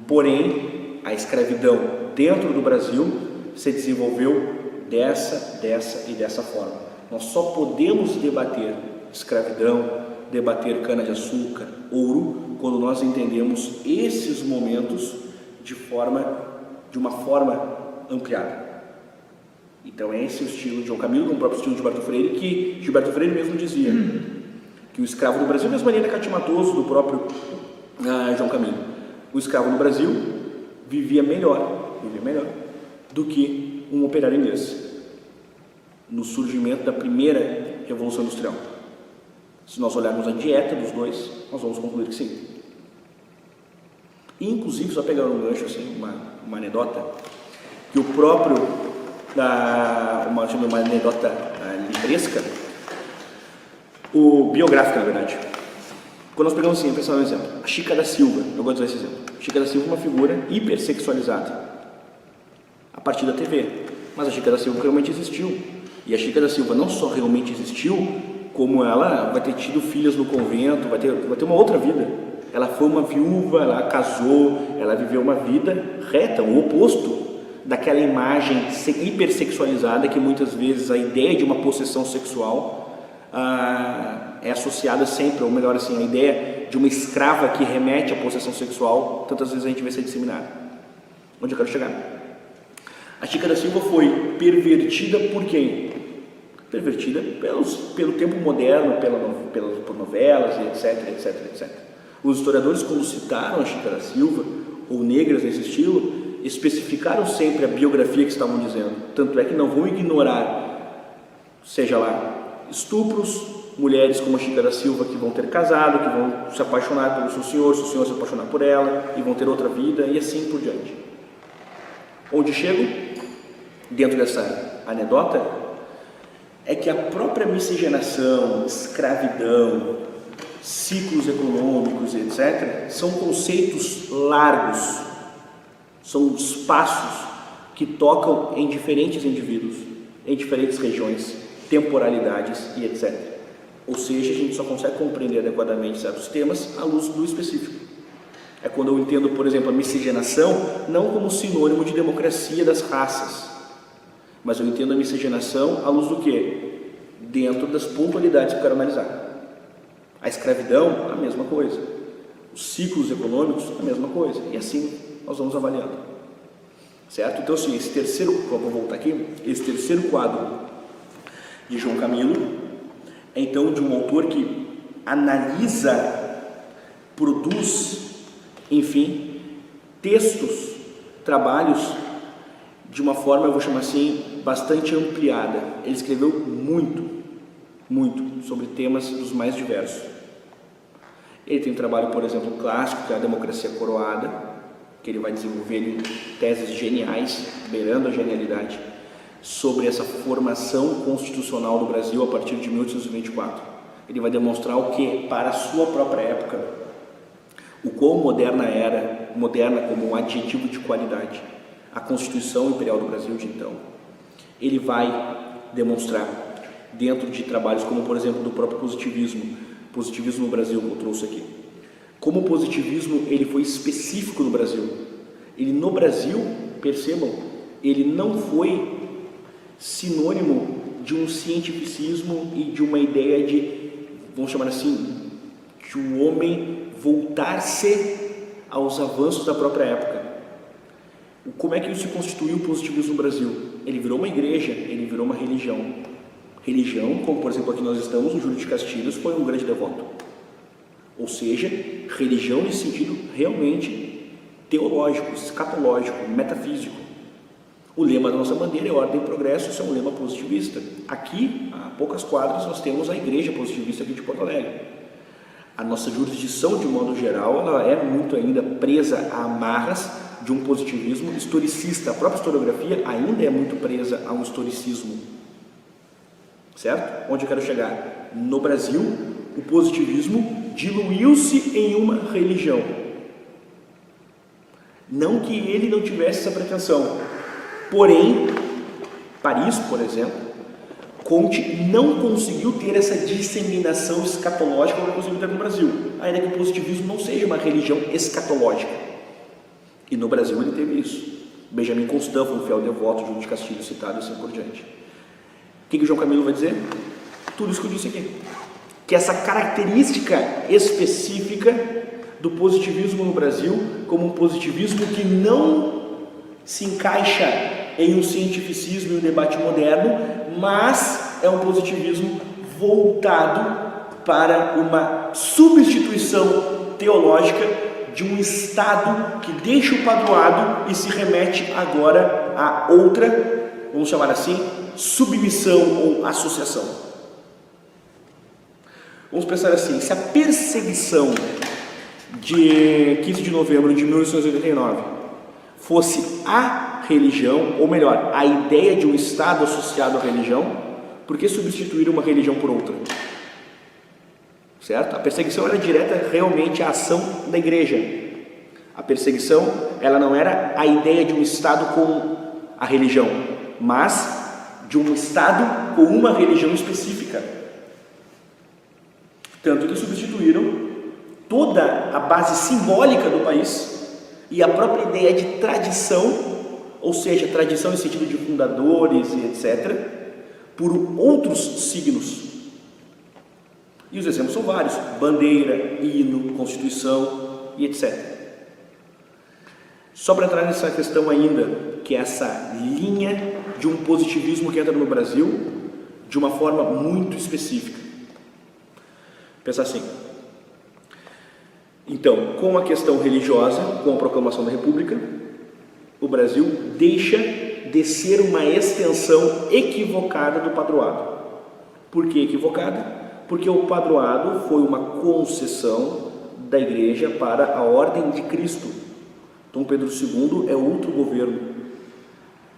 porém, a escravidão dentro do Brasil se desenvolveu dessa e dessa forma. Nós só podemos debater escravidão, debater cana-de-açúcar, ouro, quando nós entendemos esses momentos de uma forma ampliada. Então é esse o estilo de João Camilo, como o próprio estilo de Gilberto Freire, que Gilberto Freire mesmo dizia que o escravo do Brasil, mesma linha da Kátia Matoso, do próprio João Camilo, o escravo no Brasil vivia melhor do que um operário inglês no surgimento da primeira Revolução Industrial. Se nós olharmos a dieta dos dois, nós vamos concluir que sim. E, inclusive, só pegar um gancho, assim, uma anedota, que o próprio, uma anedota livresca, biográfica, na verdade. Quando nós pegamos assim, pensando no exemplo, a Chica da Silva, eu gosto de usar esse exemplo. A Chica da Silva é uma figura hipersexualizada a partir da TV, mas a Chica da Silva realmente existiu. E a Chica da Silva não só realmente existiu, como ela vai ter tido filhas no convento, vai ter uma outra vida. Ela foi uma viúva, ela casou, ela viveu uma vida reta, o oposto daquela imagem hipersexualizada que muitas vezes a ideia de uma possessão sexual é associada sempre, ou melhor assim, a ideia de uma escrava que remete à possessão sexual, tantas vezes a gente vê ser disseminada. Onde eu quero chegar? A Chica da Silva foi pervertida por quem? Pervertida pelo tempo moderno, por novelas, etc. Os historiadores, quando citaram a Chica da Silva, ou negras nesse estilo, especificaram sempre a biografia que estavam dizendo. Tanto é que não vão ignorar, seja lá, estupros, mulheres como a Chica da Silva que vão ter casado, que vão se apaixonar pelo seu senhor se apaixonar por ela, e vão ter outra vida, e assim por diante. Onde chego, dentro dessa anedota, é que a própria miscigenação, escravidão, ciclos econômicos, etc., são conceitos largos, são espaços que tocam em diferentes indivíduos, em diferentes regiões, temporalidades e etc. Ou seja, a gente só consegue compreender adequadamente certos temas à luz do específico. É quando eu entendo, por exemplo, a miscigenação não como sinônimo de democracia das raças, mas eu entendo a miscigenação à luz do quê? Dentro das pontualidades que eu quero analisar. A escravidão, a mesma coisa. Os ciclos econômicos, a mesma coisa. E assim nós vamos avaliando. Certo? Então, assim, vou voltar aqui, esse terceiro quadro de João Camilo é então de um autor que analisa, produz, enfim, textos, trabalhos de uma forma, eu vou chamar assim, bastante ampliada. Ele escreveu muito sobre temas dos mais diversos. Ele tem um trabalho, por exemplo, clássico, que é a Democracia Coroada, que ele vai desenvolver teses geniais, beirando a genialidade, sobre essa formação constitucional do Brasil a partir de 1824. Ele vai demonstrar o que, para a sua própria época, o quão moderna era, moderna como um adjetivo de qualidade, a Constituição Imperial do Brasil de então. Ele vai demonstrar, dentro de trabalhos como, por exemplo, do próprio positivismo no Brasil, que eu trouxe aqui, como o positivismo ele foi específico no Brasil. Ele no Brasil, percebam, ele não foi sinônimo de um cientificismo e de uma ideia de, vamos chamar assim, de um homem voltar-se aos avanços da própria época. Como é que isso se constituiu o positivismo no Brasil? Ele virou uma igreja, ele virou uma religião. Religião, como por exemplo aqui nós estamos, o Júlio de Castilhos foi um grande devoto. Ou seja, religião nesse sentido realmente teológico, escatológico, metafísico. O lema da nossa bandeira é ordem e progresso, isso é um lema positivista. Aqui, a poucas quadras, nós temos a igreja positivista aqui de Porto Alegre. A nossa jurisdição, de modo geral, ela é muito ainda presa a amarras de um positivismo historicista. A própria historiografia ainda é muito presa a um historicismo. Certo? Onde eu quero chegar? No Brasil, o positivismo diluiu-se em uma religião. Não que ele não tivesse essa pretensão. Porém, Paris, por exemplo, Comte não conseguiu ter essa disseminação escatológica como conseguiu ter no Brasil, ainda que o positivismo não seja uma religião escatológica. E no Brasil ele teve isso. Benjamin Constant foi um fiel devoto, Júlio de Castilhos citado e assim por diante. O que o João Camilo vai dizer? Tudo isso que eu disse aqui. Que essa característica específica do positivismo no Brasil, como um positivismo que não se encaixa em um cientificismo e um debate moderno, mas é um positivismo voltado para uma substituição teológica de um Estado que deixa o padroado e se remete agora a outra, vamos chamar assim, submissão ou associação. Vamos pensar assim, se a perseguição de 15 de novembro de 1889 fosse a religião, ou melhor, a ideia de um Estado associado à religião, por que substituir uma religião por outra? Certo? A perseguição era direta realmente à ação da igreja. A perseguição, ela não era a ideia de um Estado com a religião, mas de um Estado com uma religião específica. Tanto que substituíram toda a base simbólica do país e a própria ideia de tradição, ou seja, tradição no sentido de fundadores e etc., por outros signos. E os exemplos são vários: bandeira, hino, constituição e etc. Só para entrar nessa questão ainda, que é essa linha de um positivismo que entra no Brasil de uma forma muito específica. Pensa assim: Então, com a questão religiosa, com a proclamação da República, o Brasil deixa de ser uma extensão equivocada do padroado. Por que equivocada? Porque o padroado foi uma concessão da Igreja para a Ordem de Cristo. Dom Pedro II é outro governo,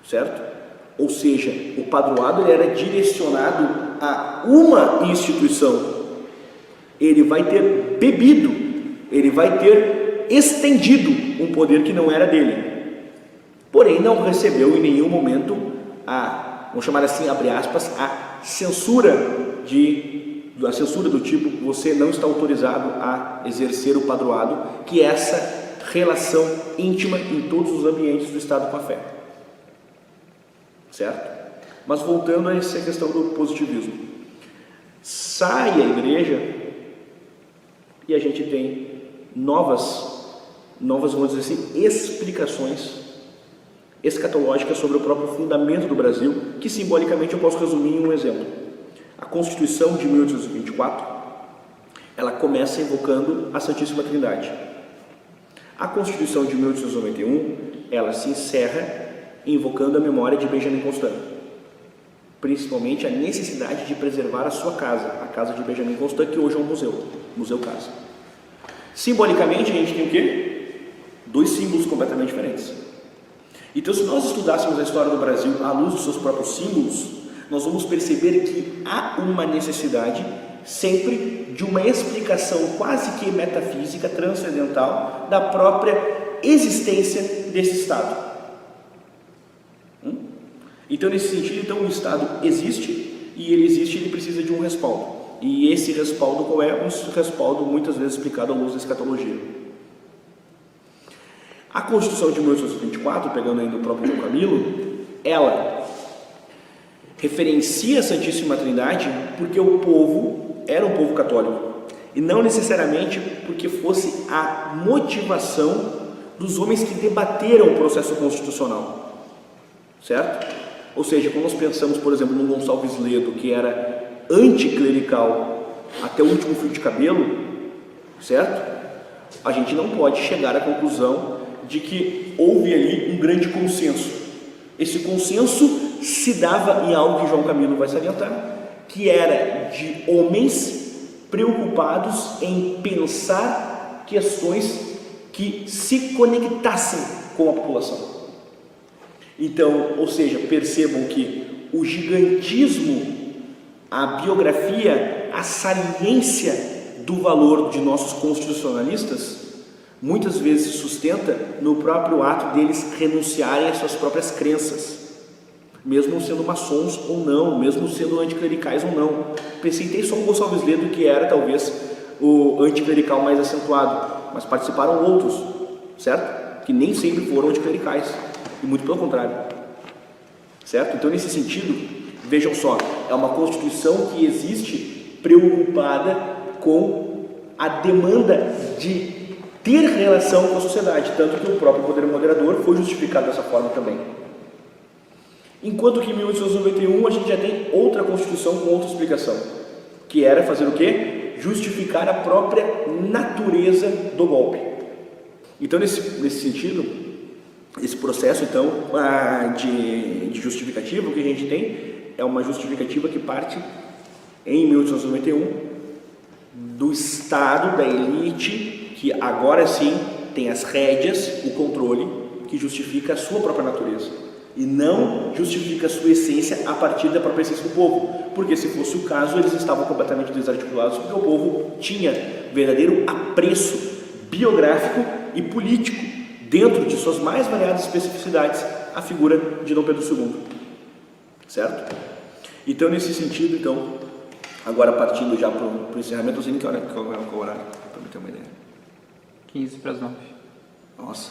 certo? Ou seja, o padroado ele era direcionado a uma instituição. Ele vai ter bebido, ele vai ter estendido um poder que não era dele. Porém, não recebeu em nenhum momento vamos chamar assim, abre aspas, a censura do tipo, você não está autorizado a exercer o padroado, que é essa relação íntima em todos os ambientes do Estado com a fé. Certo? Mas voltando a essa questão do positivismo. Sai a Igreja e a gente tem novas, vamos dizer assim, explicações escatológicas sobre o próprio fundamento do Brasil, que simbolicamente eu posso resumir em um exemplo. A Constituição de 1824, ela começa invocando a Santíssima Trindade. A Constituição de 1891, ela se encerra invocando a memória de Benjamin Constant, principalmente a necessidade de preservar a sua casa, a casa de Benjamin Constant, que hoje é um museu casa. Simbolicamente a gente tem o quê? Dois símbolos completamente diferentes. Então, se nós estudássemos a história do Brasil à luz dos seus próprios símbolos, nós vamos perceber que há uma necessidade sempre de uma explicação quase que metafísica, transcendental, da própria existência desse Estado. Então, nesse sentido, o Estado existe, e ele precisa de um respaldo. E esse respaldo qual é? Um respaldo muitas vezes explicado à luz da escatologia. A Constituição de 1824, pegando ainda o próprio João Camilo, ela referencia a Santíssima Trindade porque o povo era um povo católico, e não necessariamente porque fosse a motivação dos homens que debateram o processo constitucional, certo? Ou seja, quando nós pensamos, por exemplo, no Gonçalves Ledo, que era anticlerical até o último fio de cabelo, certo? A gente não pode chegar à conclusão de que houve ali um grande consenso. Esse consenso se dava em algo que João Camilo vai salientar, que era de homens preocupados em pensar questões que se conectassem com a população. Então, ou seja, percebam que o gigantismo, a biografia, a saliência do valor de nossos constitucionalistas muitas vezes se sustenta no próprio ato deles renunciarem às suas próprias crenças, mesmo sendo maçons ou não, mesmo sendo anticlericais ou não. Citei só o Gonçalves Ledo, que era talvez o anticlerical mais acentuado, mas participaram outros, certo? Que nem sempre foram anticlericais, e muito pelo contrário, certo? Então, nesse sentido, vejam só, é uma Constituição que existe preocupada com a demanda de ter relação com a sociedade, tanto que o próprio poder moderador foi justificado dessa forma também. Enquanto que em 1891 a gente já tem outra Constituição com outra explicação, que era fazer o quê? Justificar a própria natureza do golpe. Então, nesse sentido, esse processo então de justificativa, o que a gente tem é uma justificativa que parte em 1891 do Estado, da elite, que agora sim tem as rédeas, o controle, que justifica a sua própria natureza, e não justifica a sua essência a partir da própria essência do povo, porque se fosse o caso, eles estavam completamente desarticulados, porque o povo tinha verdadeiro apreço biográfico e político, dentro de suas mais variadas especificidades, a figura de Dom Pedro II, certo? Então, nesse sentido, agora partindo já para o encerramento, eu sei qual é o horário, para me ter uma ideia. 15 para as 9. Nossa.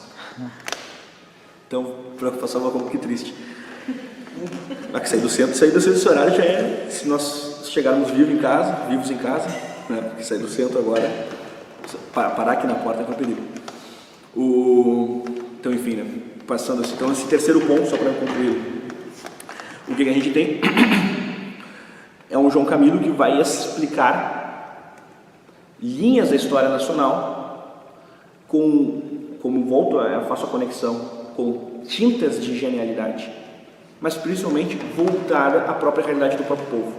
Então, preocupação vai um pouco triste. Que sair do centro desse horário já é, se nós chegarmos vivos em casa, né? Porque sair do centro agora, parar aqui na porta é um perigo. Então, enfim, né? Passando assim, então esse terceiro ponto, só para concluir, o que a gente tem é um João Camilo que vai explicar linhas da história nacional faço a conexão com tintas de genialidade, mas principalmente voltada à própria realidade do próprio povo,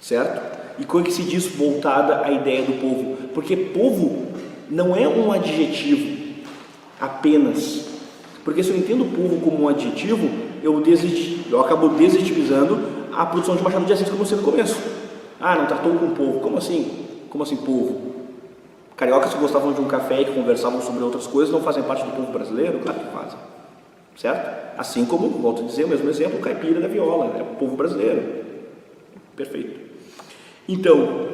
certo? E como é que se diz voltada à ideia do povo? Porque povo não é um adjetivo apenas, porque se eu entendo povo como um adjetivo, eu acabo desadjetivizando a produção de Machado de Assis como sendo o começo. Ah, não tratou com o povo. Como assim? Como assim povo? Cariocas que gostavam de um café e que conversavam sobre outras coisas não fazem parte do povo brasileiro? Claro que fazem, certo? Assim como, volto a dizer, o mesmo exemplo, o caipira da viola, é o povo brasileiro. Perfeito. Então,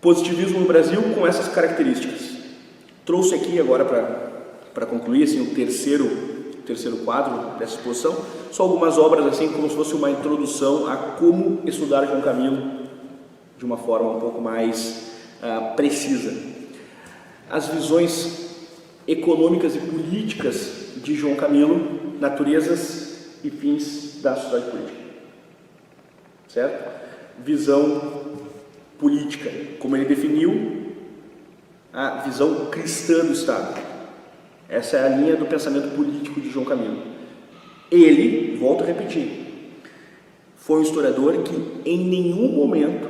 positivismo no Brasil com essas características. Trouxe aqui agora para concluir assim, o terceiro quadro dessa exposição, só algumas obras assim como se fosse uma introdução a como estudar João Camilo de uma forma um pouco mais precisa. As visões econômicas e políticas de João Camilo, naturezas e fins da sociedade política, certo? Visão política, como ele definiu a visão cristã do Estado. Essa é a linha do pensamento político de João Camilo. Ele, volto a repetir, foi um historiador que em nenhum momento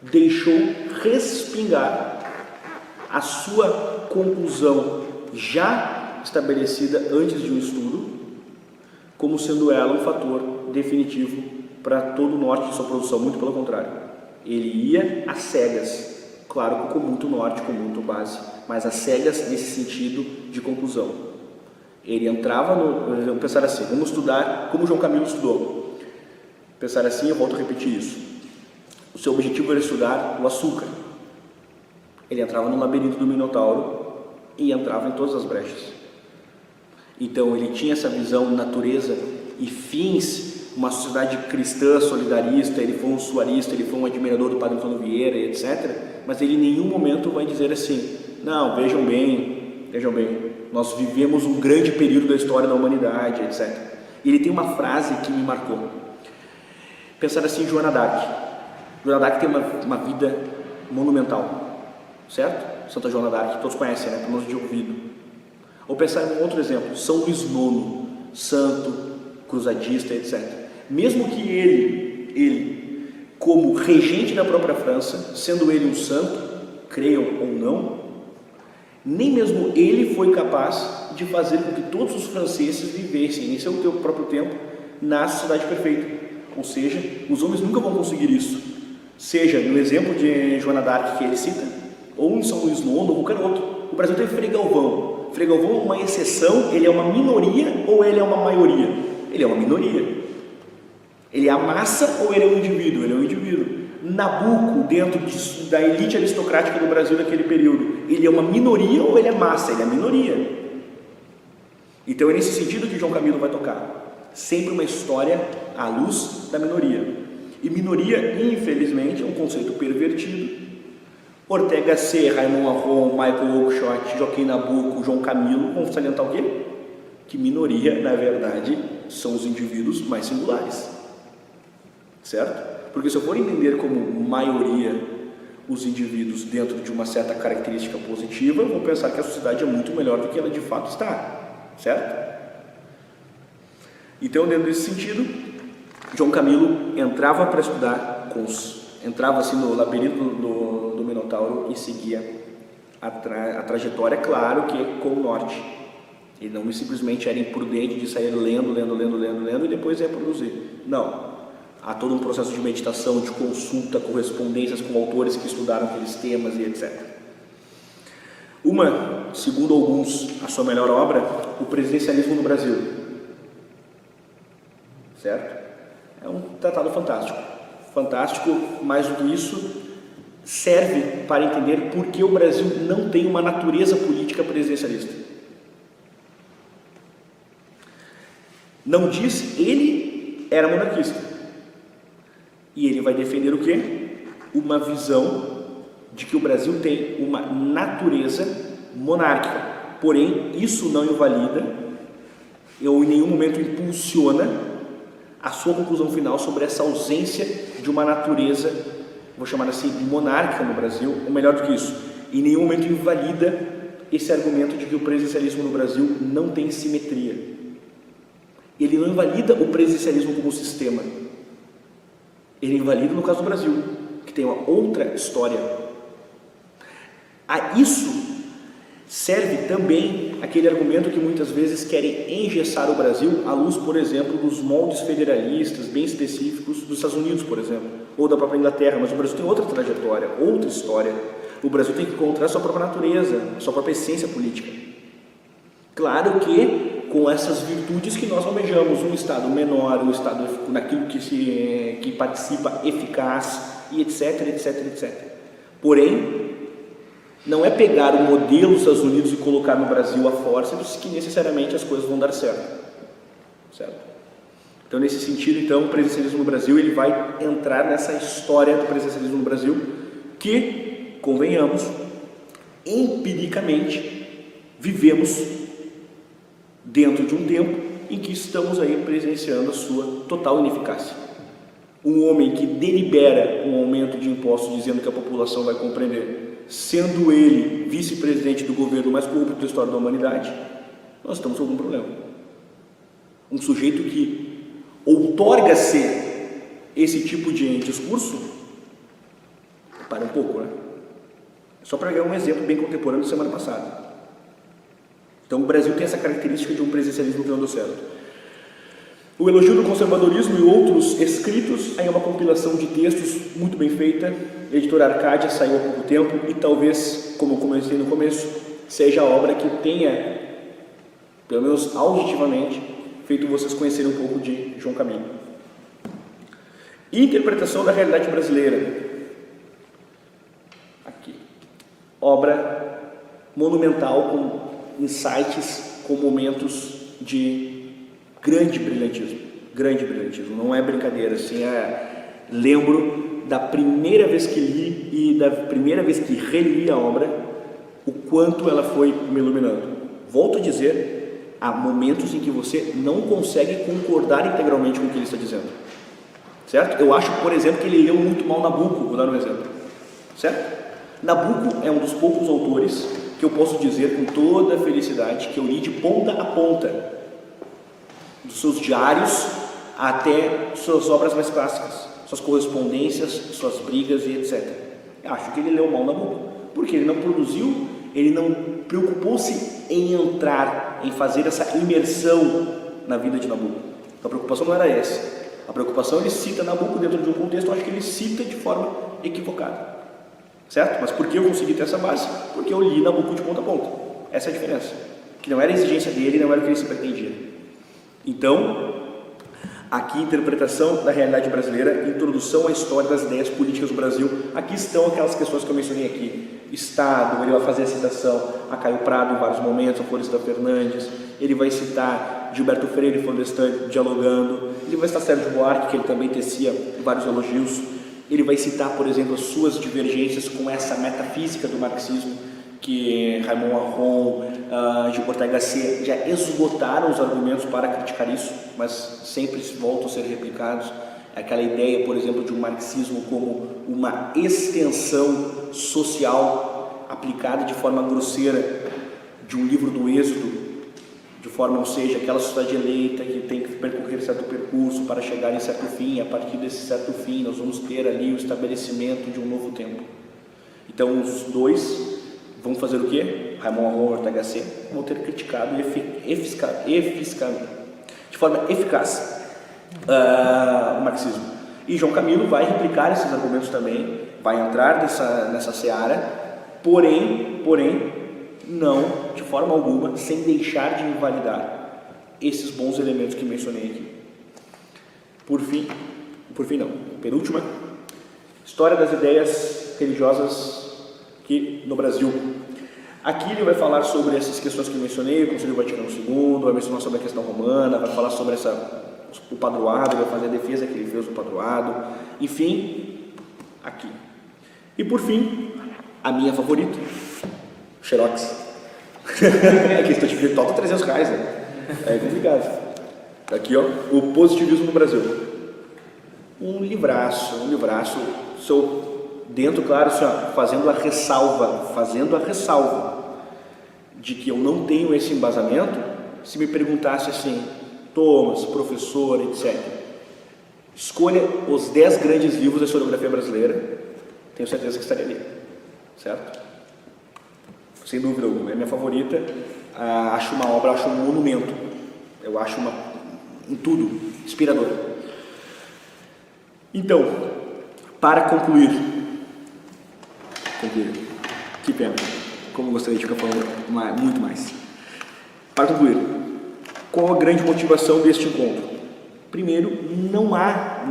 deixou respingar a sua conclusão já estabelecida antes de um estudo, como sendo ela um fator definitivo para todo o norte de sua produção. Muito pelo contrário, ele ia às cegas, claro que com muito norte, com muito base, mas às cegas nesse sentido de conclusão. Ele entrava vamos pensar assim, vamos estudar como João Camilo estudou. Pensar assim, eu volto a repetir isso. O seu objetivo era estudar o açúcar. Ele entrava no labirinto do Minotauro e entrava em todas as brechas. Então ele tinha essa visão natureza e fins, uma sociedade cristã, solidarista, ele foi um suarista, ele foi um admirador do Padre Antônio Vieira, etc. Mas ele em nenhum momento vai dizer assim, não, vejam bem, nós vivemos um grande período da história da humanidade, etc. E ele tem uma frase que me marcou. Pensar assim em Joana d'Arc. Joana d'Arc tem uma vida monumental, certo? Santa Joana d'Arc, todos conhecem, né? Pelo menos de ouvido. Ou pensar em um outro exemplo, São Luís IX, santo, cruzadista, etc. Mesmo que ele, como regente da própria França, sendo ele um santo, creiam ou não, nem mesmo ele foi capaz de fazer com que todos os franceses vivessem, em seu próprio tempo, na sociedade perfeita. Ou seja, os homens nunca vão conseguir isso. Seja no exemplo de Joana d'Arc que ele cita, ou em São Luís IX, ou qualquer outro. O Brasil tem Frei Galvão. Frei Galvão é uma exceção, ele é uma minoria ou ele é uma maioria? Ele é uma minoria. Ele é a massa ou ele é um indivíduo? Ele é um indivíduo. Nabucco, dentro da elite aristocrática do Brasil daquele período, ele é uma minoria ou ele é massa? Ele é minoria. Então é nesse sentido que João Camilo vai tocar. Sempre uma história à luz da minoria. E minoria, infelizmente, é um conceito pervertido. Ortega C, Raymond Aron, Michael Oakeshott, Joaquim Nabuco, João Camilo vão salientar o quê? Que minoria, na verdade, são os indivíduos mais singulares. Certo? Porque se eu for entender como maioria os indivíduos dentro de uma certa característica positiva, eu vou pensar que a sociedade é muito melhor do que ela de fato está. Certo? Então, dentro desse sentido, João Camilo entrava para estudar, entrava assim no labirinto do Minotauro e seguia a trajetória, claro que com o norte. Ele não simplesmente era imprudente de sair lendo e depois ia produzir. Não. Há todo um processo de meditação, de consulta, correspondências com autores que estudaram aqueles temas e etc. Segundo alguns, a sua melhor obra, O Presidencialismo no Brasil. Certo? É um tratado fantástico. Fantástico, mais do que isso, serve para entender por que o Brasil não tem uma natureza política presidencialista. Não diz, ele era monarquista. E ele vai defender o quê? Uma visão de que o Brasil tem uma natureza monárquica. Porém, isso não invalida ou em nenhum momento impulsiona a sua conclusão final sobre essa ausência de uma natureza, vou chamar assim, monárquica no Brasil, ou melhor do que isso, em nenhum momento invalida esse argumento de que o presidencialismo no Brasil não tem simetria. Ele não invalida o presidencialismo como sistema. Ele invalida no caso do Brasil, que tem uma outra história. A isso serve também aquele argumento que muitas vezes querem engessar o Brasil à luz, por exemplo, dos moldes federalistas bem específicos dos Estados Unidos, por exemplo, ou da própria Inglaterra. Mas o Brasil tem outra trajetória, outra história. O Brasil tem que encontrar sua própria natureza, sua própria essência política. Claro que com essas virtudes que nós almejamos, um Estado menor, um Estado naquilo que participa eficaz, e etc, etc, etc. Porém, não é pegar o modelo dos Estados Unidos e colocar no Brasil a forceps que necessariamente as coisas vão dar certo. Então, nesse sentido, então, o presidencialismo no Brasil ele vai entrar nessa história do presidencialismo no Brasil que, convenhamos, empiricamente vivemos dentro de um tempo em que estamos aí presenciando a sua total ineficácia. Um homem que delibera um aumento de impostos dizendo que a população vai compreender, sendo ele vice-presidente do governo mais corrupto da história da humanidade, nós estamos com algum problema. Um sujeito que outorga-se esse tipo de discurso, para um pouco, né? Só para pegar um exemplo bem contemporâneo da semana passada. Então o Brasil tem essa característica de um presidencialismo que não deu certo. O Elogio do Conservadorismo e outros escritos, aí é uma compilação de textos muito bem feita, a editora Arcádia saiu há pouco tempo e talvez, como eu comecei no começo, seja a obra que tenha, pelo menos auditivamente, feito vocês conhecerem um pouco de João Camilo. Interpretação da realidade brasileira. Aqui. Obra monumental com insights, com momentos de grande brilhantismo, não é brincadeira, assim, lembro da primeira vez que li e da primeira vez que reli a obra, o quanto ela foi me iluminando. Volto a dizer, há momentos em que você não consegue concordar integralmente com o que ele está dizendo, certo? Eu acho, por exemplo, que ele leu muito mal Nabucco, vou dar um exemplo, certo? Nabucco é um dos poucos autores que eu posso dizer com toda a felicidade que eu li de ponta a ponta, dos seus diários até suas obras mais clássicas, suas correspondências, suas brigas e etc. Eu acho que ele leu mal Nabucco, porque ele não produziu, ele não preocupou-se em entrar, em fazer essa imersão na vida de Nabucco. Então, a preocupação não era essa. A preocupação, ele cita Nabucco dentro de um contexto, eu acho que ele cita de forma equivocada, certo? Mas por que eu consegui ter essa base? Porque eu li Nabucco de ponta a ponta. Essa é a diferença, que não era a exigência dele, não era o que ele se pretendia. Então, aqui interpretação da realidade brasileira, introdução à história das ideias políticas do Brasil. Aqui estão aquelas questões que eu mencionei aqui. Estado, ele vai fazer a citação a Caio Prado em vários momentos, a Florestan Fernandes, ele vai citar Gilberto Freire e Florestan dialogando, ele vai citar Sérgio Buarque, que ele também tecia vários elogios, ele vai citar, por exemplo, as suas divergências com essa metafísica do marxismo, que Raymond Aron, Gil Ortega-Gasset já esgotaram os argumentos para criticar isso, mas sempre voltam a ser replicados. Aquela ideia, por exemplo, de um marxismo como uma extensão social aplicada de forma grosseira de um livro do Êxodo, de forma, ou seja, aquela sociedade eleita que tem que percorrer certo percurso para chegar em certo fim, a partir desse certo fim nós vamos ter ali o estabelecimento de um novo tempo. Então os dois vão fazer o quê? Raymond Aron e Ortega-Gasset vão ter criticado de forma eficaz o marxismo. E João Camilo vai replicar esses argumentos também, vai entrar nessa seara, porém, não de forma alguma, sem deixar de invalidar esses bons elementos que mencionei aqui. Por fim não, penúltima, história das ideias religiosas aqui no Brasil. Aqui ele vai falar sobre essas questões que eu mencionei, o Concílio Vaticano II, vai mencionar sobre a questão romana, vai falar sobre o padroado, vai fazer a defesa que ele fez do padroado, enfim, aqui. E por fim, a minha favorita, Xerox. Aqui está tipo, toca R$300, né? É complicado. Aqui, ó, o positivismo no Brasil. Um livraço, se eu dentro, claro, assim, ó, fazendo a ressalva de que eu não tenho esse embasamento, se me perguntasse assim, Thomas, professor, etc., escolha os 10 grandes livros da historiografia brasileira, tenho certeza que estaria ali, certo? Sem dúvida alguma, é minha favorita. Acho uma obra, acho um monumento, eu acho em tudo, inspiradora. Então, para concluir, que pena, como eu gostaria de ficar falando muito mais. Para concluir, qual a grande motivação deste encontro? Primeiro, não há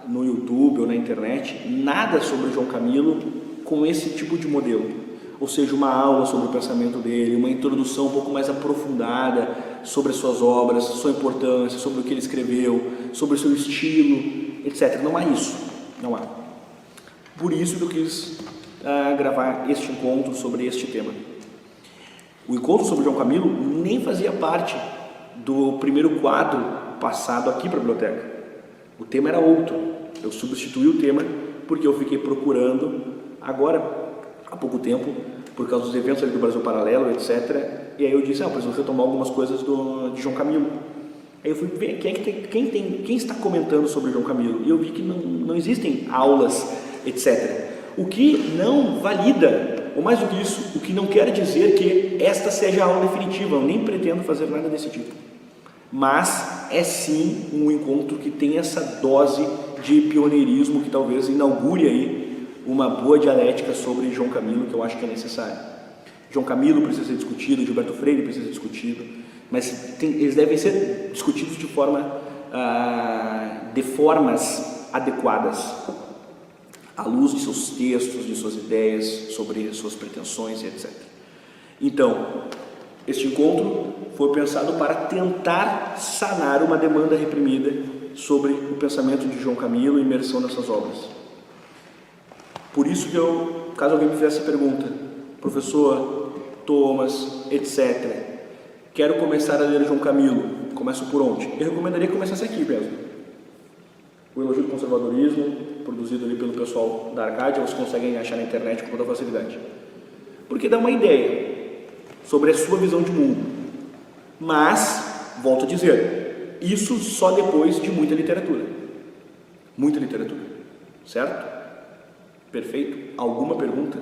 no YouTube ou na internet nada sobre João Camilo com esse tipo de modelo. Ou seja, uma aula sobre o pensamento dele, uma introdução um pouco mais aprofundada sobre as suas obras, sua importância, sobre o que ele escreveu, sobre o seu estilo, etc. Não há isso, não há. Por isso que eu quis gravar este encontro sobre este tema. O encontro sobre João Camilo nem fazia parte do primeiro quadro passado aqui para a biblioteca. O tema era outro. Eu substituí o tema porque eu fiquei procurando agora, há pouco tempo, por causa dos eventos ali do Brasil Paralelo, etc. E aí eu disse, preciso retomar algumas coisas de João Camilo. Aí eu fui ver quem está comentando sobre João Camilo. E eu vi que não existem aulas, etc. O que não valida, ou mais do que isso, o que não quer dizer que esta seja a aula definitiva. Eu nem pretendo fazer nada desse tipo. Mas é sim um encontro que tem essa dose de pioneirismo que talvez inaugure aí uma boa dialética sobre João Camilo, que eu acho que é necessário. João Camilo precisa ser discutido, Gilberto Freire precisa ser discutido, mas eles devem ser discutidos de formas adequadas, à luz de seus textos, de suas ideias, sobre suas pretensões, etc. Então, este encontro foi pensado para tentar sanar uma demanda reprimida sobre o pensamento de João Camilo e imersão nessas obras. Por isso que caso alguém me fizesse a pergunta, professor, Thomas, etc., quero começar a ler João Camilo, começo por onde? Eu recomendaria que começasse aqui mesmo. O Elogio do Conservadorismo, produzido ali pelo pessoal da Arcádia, vocês conseguem achar na internet com toda facilidade. Porque dá uma ideia sobre a sua visão de mundo. Mas, volto a dizer, isso só depois de muita literatura. Muita literatura. Certo? Perfeito? Alguma pergunta?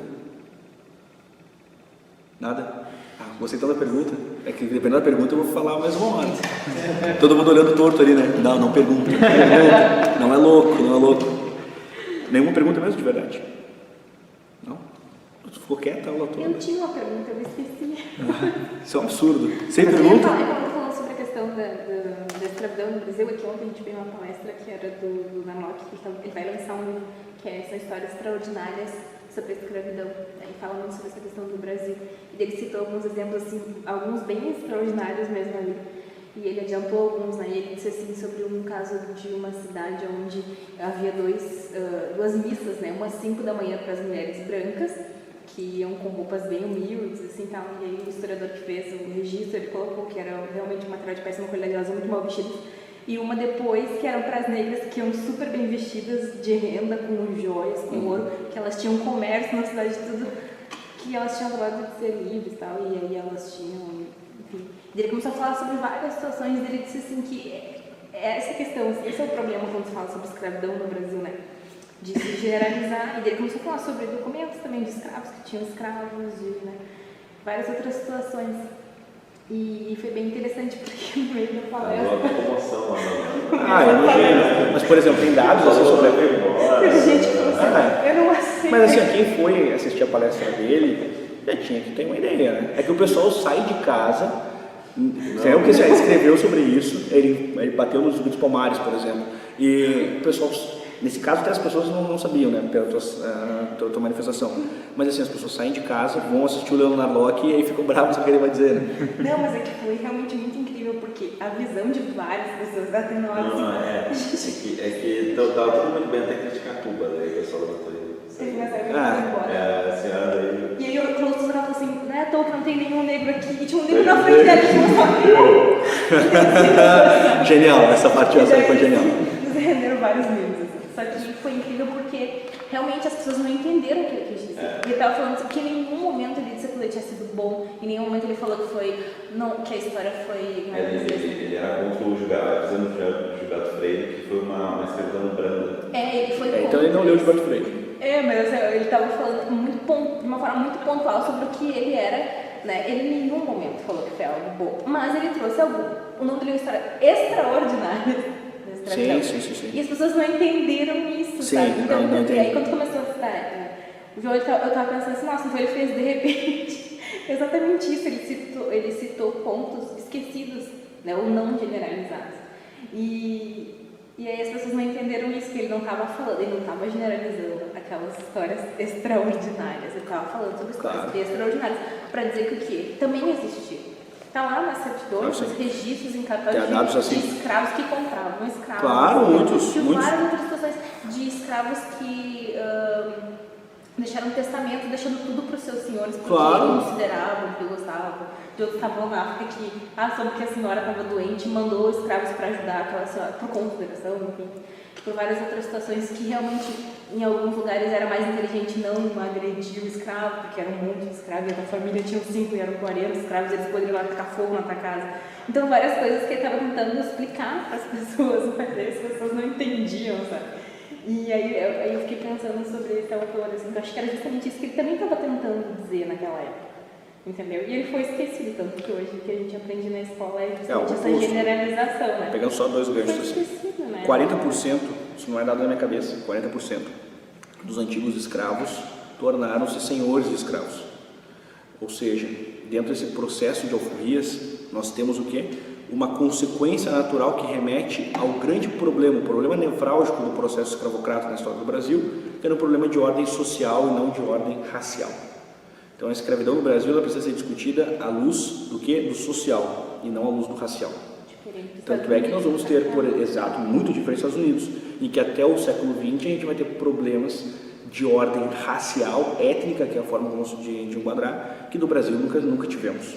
Nada? Gostei tanto da pergunta. É que dependendo da pergunta eu vou falar mais uma hora. Todo mundo olhando torto ali, né? Não pergunta. Não é louco. Nenhuma pergunta mesmo, de verdade? Não? Tu ficou quieta a aula toda? Eu tinha uma pergunta, eu me esqueci. Isso é um absurdo. Sem pergunta? Eu falando sobre a questão da escravidão no Brasil, aqui ontem a gente veio uma palestra que era do Namok, ele vai lançar um livro que são histórias extraordinárias sobre a escravidão, né, e fala muito sobre essa questão do Brasil. E ele citou alguns exemplos, assim, alguns bem extraordinários mesmo ali. E ele adiantou alguns, né? E ele disse assim sobre um caso de uma cidade onde havia duas missas, né? Uma às 5 da manhã para as mulheres brancas, que iam com roupas bem humildes, assim, tal. E aí o historiador que fez o registro, ele colocou que era realmente um material de péssima qualidade, elas muito mal vestidas. E uma depois, que eram para as negras que iam super bem vestidas, de renda, com joias, com ouro, que elas tinham comércio na cidade, tudo, que elas tinham acabado de ser livres e tal, e aí elas tinham, enfim. E ele começou a falar sobre várias situações, e ele disse assim que essa questão, esse é o problema quando se fala sobre escravidão no Brasil, né? De se generalizar, e ele começou a falar sobre documentos também de escravos, que tinham escravos, né? Várias outras situações. E foi bem interessante, porque no meio da palestra... Uma comoção lá, eu imagino. Mas, por exemplo, tem dados assim sobre... Teve gente que falou assim, eu não aceito. Mas assim, quem foi assistir a palestra dele, já tinha que ter uma ideia, né? É que o pessoal sai de casa... O que já escreveu sobre isso, ele bateu nos Grutos Palmares, por exemplo. E o pessoal... Nesse caso, até as pessoas não sabiam, né, pela tua manifestação. Mas assim, as pessoas saem de casa, vão assistir o Leonardo Locke e aí ficam bravos com o que ele vai dizer, né? Não, mas é que foi realmente muito incrível, porque a visão de várias pessoas da Tenor... É que tava todo mundo bem até criticar Cuba, daí o pessoal da Torre. Teve uma série embora. A senhora daí... E aí o Clóvis falou assim, não é à toa que não tem nenhum negro aqui, e tinha um negro na frente dela, que não sabia. Genial, essa parte foi genial. Eles renderam vários livros, assim. Só que foi incrível porque realmente as pessoas não entenderam o que ele quis dizer. Ele estava falando assim, que em nenhum momento ele disse que ele tinha sido bom, em nenhum momento ele falou que a história foi... Ele era contra o Gilberto Freire, que foi uma escravidão branda. Ele foi contra. Então ele não leu o Gilberto Freire. Mas ele estava falando de uma forma muito pontual sobre o que ele era, né? Ele em nenhum momento falou que foi algo bom, mas ele trouxe o nome dele é uma história extraordinária. Sim. E as pessoas não entenderam isso, sabe? Então, e aí quando começou a citar, o João, eu tava pensando assim, nossa, então ele fez de repente exatamente isso, ele citou pontos esquecidos, né, ou não generalizados. E aí as pessoas não entenderam isso, que ele não estava falando, ele não estava generalizando aquelas histórias extraordinárias, ele estava falando sobre histórias extraordinárias, para dizer que o quê? Também existiu. Está lá nas certidões, nos registros em cartórios de escravos que compravam escravos. Claro, muitos. Várias outras situações de escravos que deixaram um testamento, deixando tudo para os seus senhores, porque eles consideravam, porque gostavam. De outros estavam na África que, só porque a senhora estava doente, mandou escravos para ajudar aquela senhora, por consideração, enfim. Por várias outras situações que realmente, em alguns lugares, era mais inteligente não agredir o escravo, porque era um monte de escravos, e a tua família tinha 5 e eram 40 escravos, eles poderiam ir lá tacar fogo na tua casa. Então, várias coisas que ele estava tentando explicar para as pessoas, mas aí as pessoas não entendiam, sabe? E aí eu fiquei pensando sobre esse autor, assim, que eu acho que era justamente isso que ele também estava tentando dizer naquela época. Entendeu? E ele foi esquecido, tanto que hoje o que a gente aprende na escola é justamente essa generalização, né? Pegando só dois ganchos assim. assim. Né? 40%, isso não é nada na minha cabeça, 40% dos antigos escravos tornaram-se senhores de escravos. Ou seja, dentro desse processo de alforrias, nós temos o quê? Uma consequência natural que remete ao grande problema, o problema nevrálgico do processo escravocrata na história do Brasil, que era um problema de ordem social e não de ordem racial. Então a escravidão no Brasil ela precisa ser discutida à luz do que? Do social e não à luz do racial. Tanto é que nós vamos ter, muito diferente dos Estados Unidos, em que até o século XX a gente vai ter problemas de ordem racial, étnica, que é a forma de enquadrar, que no Brasil nunca tivemos.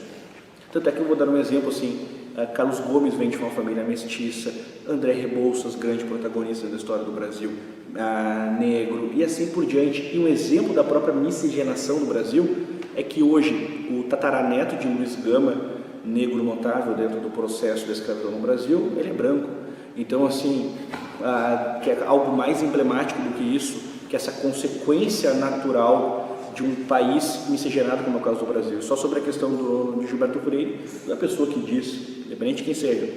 Tanto é que eu vou dar um exemplo assim, Carlos Gomes vem de uma família mestiça, André Rebouças, grande protagonista da história do Brasil, negro e assim por diante. E um exemplo da própria miscigenação no Brasil é que hoje o tataraneto de Luiz Gama, negro notável dentro do processo da escravidão no Brasil, ele é branco. Então assim, que é algo mais emblemático do que isso, que essa consequência natural de um país miscigenado como é o caso do Brasil. Só sobre a questão de Gilberto Freire, da pessoa que diz, independente de quem seja,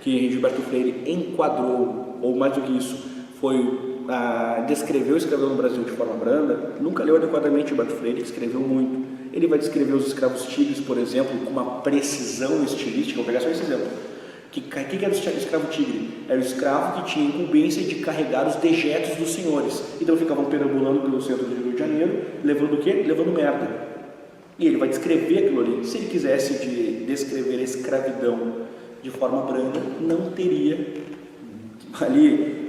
que Gilberto Freire enquadrou, ou mais do que isso, descreveu a escravidão no Brasil de forma branda, nunca leu adequadamente Gilberto Freire, que escreveu muito. Ele vai descrever os escravos tigres, por exemplo, com uma precisão estilística. Vou pegar só esse exemplo. O que era o escravo tigre? Era o escravo que tinha incumbência de carregar os dejetos dos senhores. Então ficavam perambulando pelo centro do Rio de Janeiro, levando o quê? Levando merda. E ele vai descrever aquilo ali. Se ele quisesse descrever a escravidão de forma branda, não teria ali,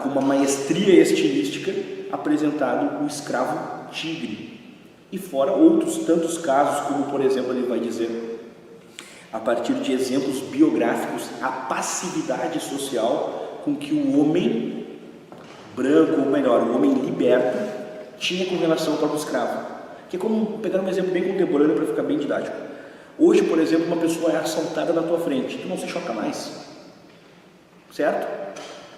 com uma maestria estilística, apresentado o escravo tigre. E fora outros tantos casos, como por exemplo ele vai dizer, a partir de exemplos biográficos, a passividade social com que o homem branco, ou melhor, o homem liberto, tinha com relação ao próprio escravo. Que é como, pegar um exemplo bem contemporâneo para ficar bem didático. Hoje, por exemplo, uma pessoa é assaltada na tua frente, tu não se choca mais, certo?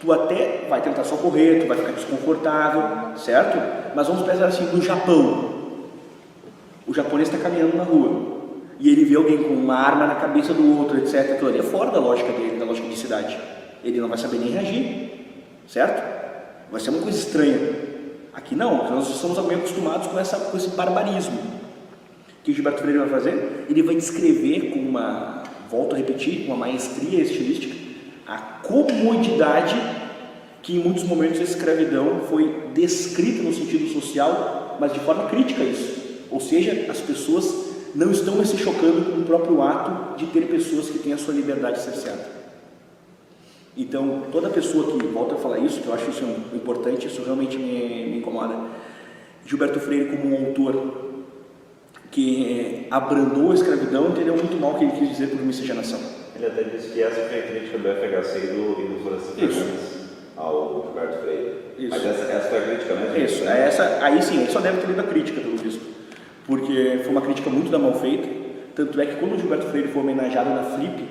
Tu até vai tentar socorrer, tu vai ficar desconfortável, certo? Mas vamos pensar assim, no Japão, o japonês está caminhando na rua, e ele vê alguém com uma arma na cabeça do outro, etc. Aquilo ali é fora da lógica dele, da lógica de cidade. Ele não vai saber nem reagir, certo? Vai ser uma coisa estranha. Aqui não, nós estamos bem acostumados com esse barbarismo. O que o Gilberto Freire vai fazer? Ele vai descrever com volto a repetir, com uma maestria estilística, a comodidade que em muitos momentos a escravidão foi descrita no sentido social, mas de forma crítica a isso. Ou seja, as pessoas não estão se chocando com o próprio ato de ter pessoas que têm a sua liberdade cerceada. Então, toda pessoa que volta a falar isso, que eu acho isso importante, isso realmente me incomoda. Gilberto Freire, como um autor que abrandou a escravidão, entendeu muito mal o que ele quis dizer por miscigenação. Ele até disse que essa foi a crítica do FHC e do Florestan Fernandes ao Gilberto Freire. Isso. Mas essa foi a crítica mesmo? Isso, aí sim, ele só deve ter lido a crítica, pelo visto. Porque foi uma crítica muito da mal feita. Tanto é que quando o Gilberto Freire foi homenageado na Flip,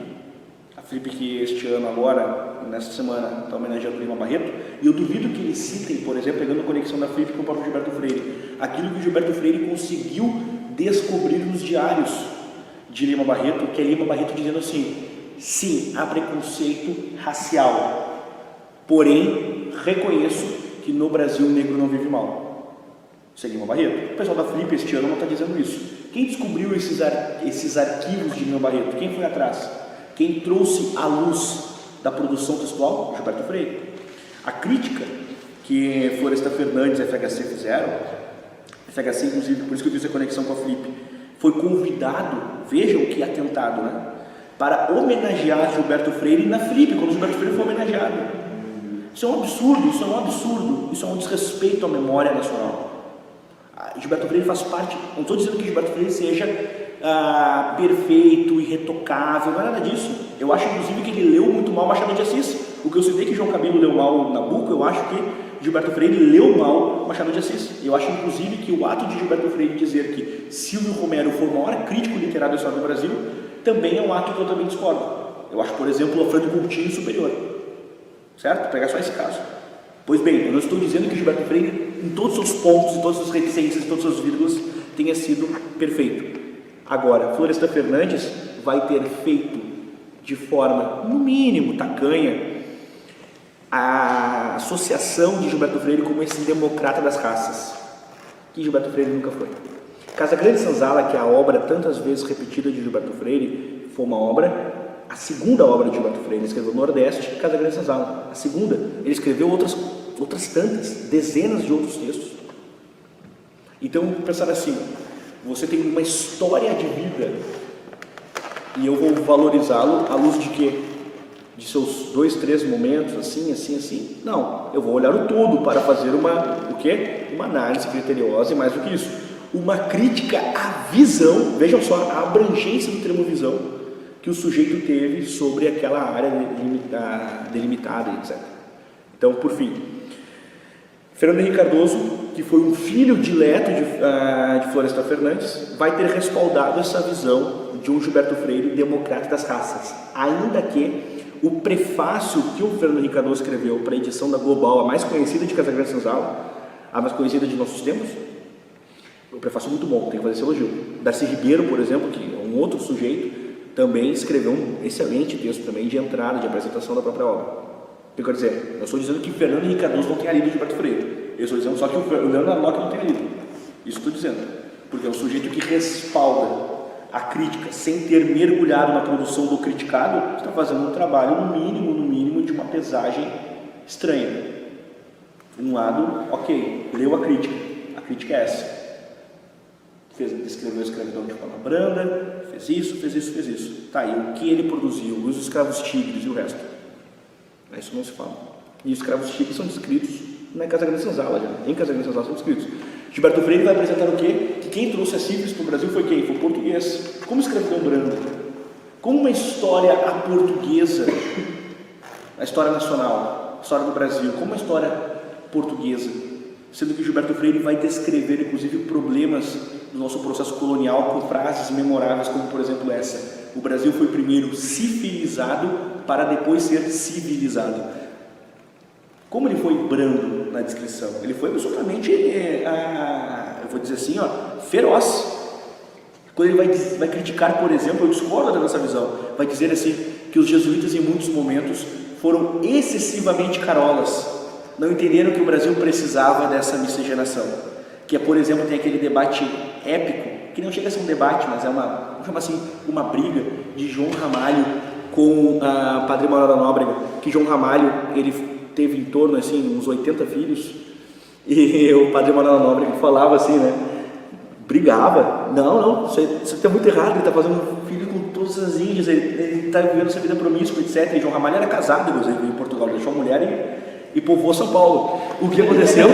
a Flip que este ano agora, nesta semana, está homenageando o Lima Barreto, e eu duvido que eles citem, por exemplo, pegando a conexão da Flip com o próprio Gilberto Freire, aquilo que o Gilberto Freire conseguiu descobrir nos diários de Lima Barreto, que é Lima Barreto dizendo assim: sim, há preconceito racial, porém reconheço que no Brasil o negro não vive mal. Isso é Lima Barreto. O pessoal da Flip este ano não está dizendo isso. Quem descobriu esses arquivos de Lima Barreto? Quem foi atrás? Quem trouxe à luz da produção textual? Gilberto Freire. A crítica que Floresta Fernandes e FHC fizeram, FHC inclusive, por isso que eu fiz a conexão com a Flip, foi convidado, vejam que atentado, né, para homenagear Gilberto Freire na Flip, quando Gilberto Freire foi homenageado. Isso é um absurdo, isso é um absurdo, isso é um desrespeito à memória nacional. Gilberto Freire faz parte, não estou dizendo que Gilberto Freire seja perfeito, irretocável, não é nada disso. Eu acho inclusive que ele leu muito mal Machado de Assis. O que eu citei que João Camilo leu mal Nabucco, eu acho que Gilberto Freire leu mal Machado de Assis. Eu acho inclusive que o ato de Gilberto Freire dizer que Silvio Romero foi o maior crítico literário da história do Brasil também é um ato que eu também discordo. Eu acho, por exemplo, o Alfredo Coutinho superior. Certo? Vou pegar só esse caso. Pois bem, eu não estou dizendo que Gilberto Freire, em todos os seus pontos, em todas as suas reticências, em todas as suas vírgulas, tenha sido perfeito. Agora, Floresta Fernandes vai ter feito de forma, no mínimo, tacanha, a associação de Gilberto Freire como esse democrata das raças, que Gilberto Freire nunca foi. Casa Grande Senzala, que é a obra tantas vezes repetida de Gilberto Freire, foi uma obra, a segunda obra de Gilberto Freire. Ele escreveu Nordeste, Casa Grande Senzala. A segunda, ele escreveu outras tantas, dezenas de outros textos. Então, pensar assim, você tem uma história de vida e eu vou valorizá-lo à luz de quê? De seus 2, 3 momentos, assim, assim, assim? Não, eu vou olhar o todo para fazer o quê? Uma análise criteriosa e mais do que isso, uma crítica à visão, vejam só a abrangência do termo visão que o sujeito teve sobre aquela área delimitada, etc. Então, por fim, Fernando Henrique Cardoso, que foi um filho dileto de Floresta Fernandes, vai ter respaldado essa visão de um Gilberto Freire democrata das raças, ainda que o prefácio que o Fernando Henrique Cardoso escreveu para a edição da Global, a mais conhecida de Casa Grande Senzala, a mais conhecida de nossos tempos, o prefácio é muito bom, tem que fazer esse elogio. Darcy Ribeiro, por exemplo, que é um outro sujeito, também escreveu um excelente texto também de entrada, de apresentação da própria obra. Eu quero dizer, eu estou dizendo que Fernando Henrique Cardoso não tenha lido Gilberto Freire. Eu estou dizendo só que o Leonardo Locke não tenha lido. Isso estou dizendo. Porque é um sujeito que respalda a crítica sem ter mergulhado na produção do criticado, está fazendo um trabalho, no mínimo, de uma pesagem estranha. Um lado, ok, leu a crítica é essa. Descreveu a escravidão de forma branda, fez isso. Tá aí, o que ele produziu, os escravos tigres e o resto. Isso não se fala. E os escravos tigres são descritos na Casa Grande Senzala, já. Em Casa Grande Senzala são descritos. Gilberto Freire vai apresentar o quê? Que quem trouxe a sífilis para o Brasil foi quem? Foi o português. Como escravidão branda. Como uma história à portuguesa, a história nacional, a história do Brasil, como uma história portuguesa. Sendo que Gilberto Freire vai descrever, inclusive, problemas do nosso processo colonial com frases memoráveis, como, por exemplo, essa: o Brasil foi primeiro civilizado para depois ser civilizado. Como ele foi brando na descrição? Ele foi absolutamente, eu vou dizer assim, feroz. Quando ele vai criticar, por exemplo, eu discordo dessa visão, vai dizer assim, que os jesuítas em muitos momentos foram excessivamente carolas, não entenderam que o Brasil precisava dessa miscigenação, que é, por exemplo, tem aquele debate épico, que não chega a ser um debate, mas é vamos chamar assim, uma briga de João Ramalho com a Padre Manuel da Nóbrega, que João Ramalho, ele teve em torno, assim, uns 80 filhos, e o Padre Manuel da Nóbrega falava assim, né, brigava, não, isso está muito errado, ele está fazendo um filho com todas as índias, ele está vivendo essa vida promíscua, etc. E João Ramalho era casado, inclusive, em Portugal, deixou a mulher e povoou São Paulo. O que aconteceu?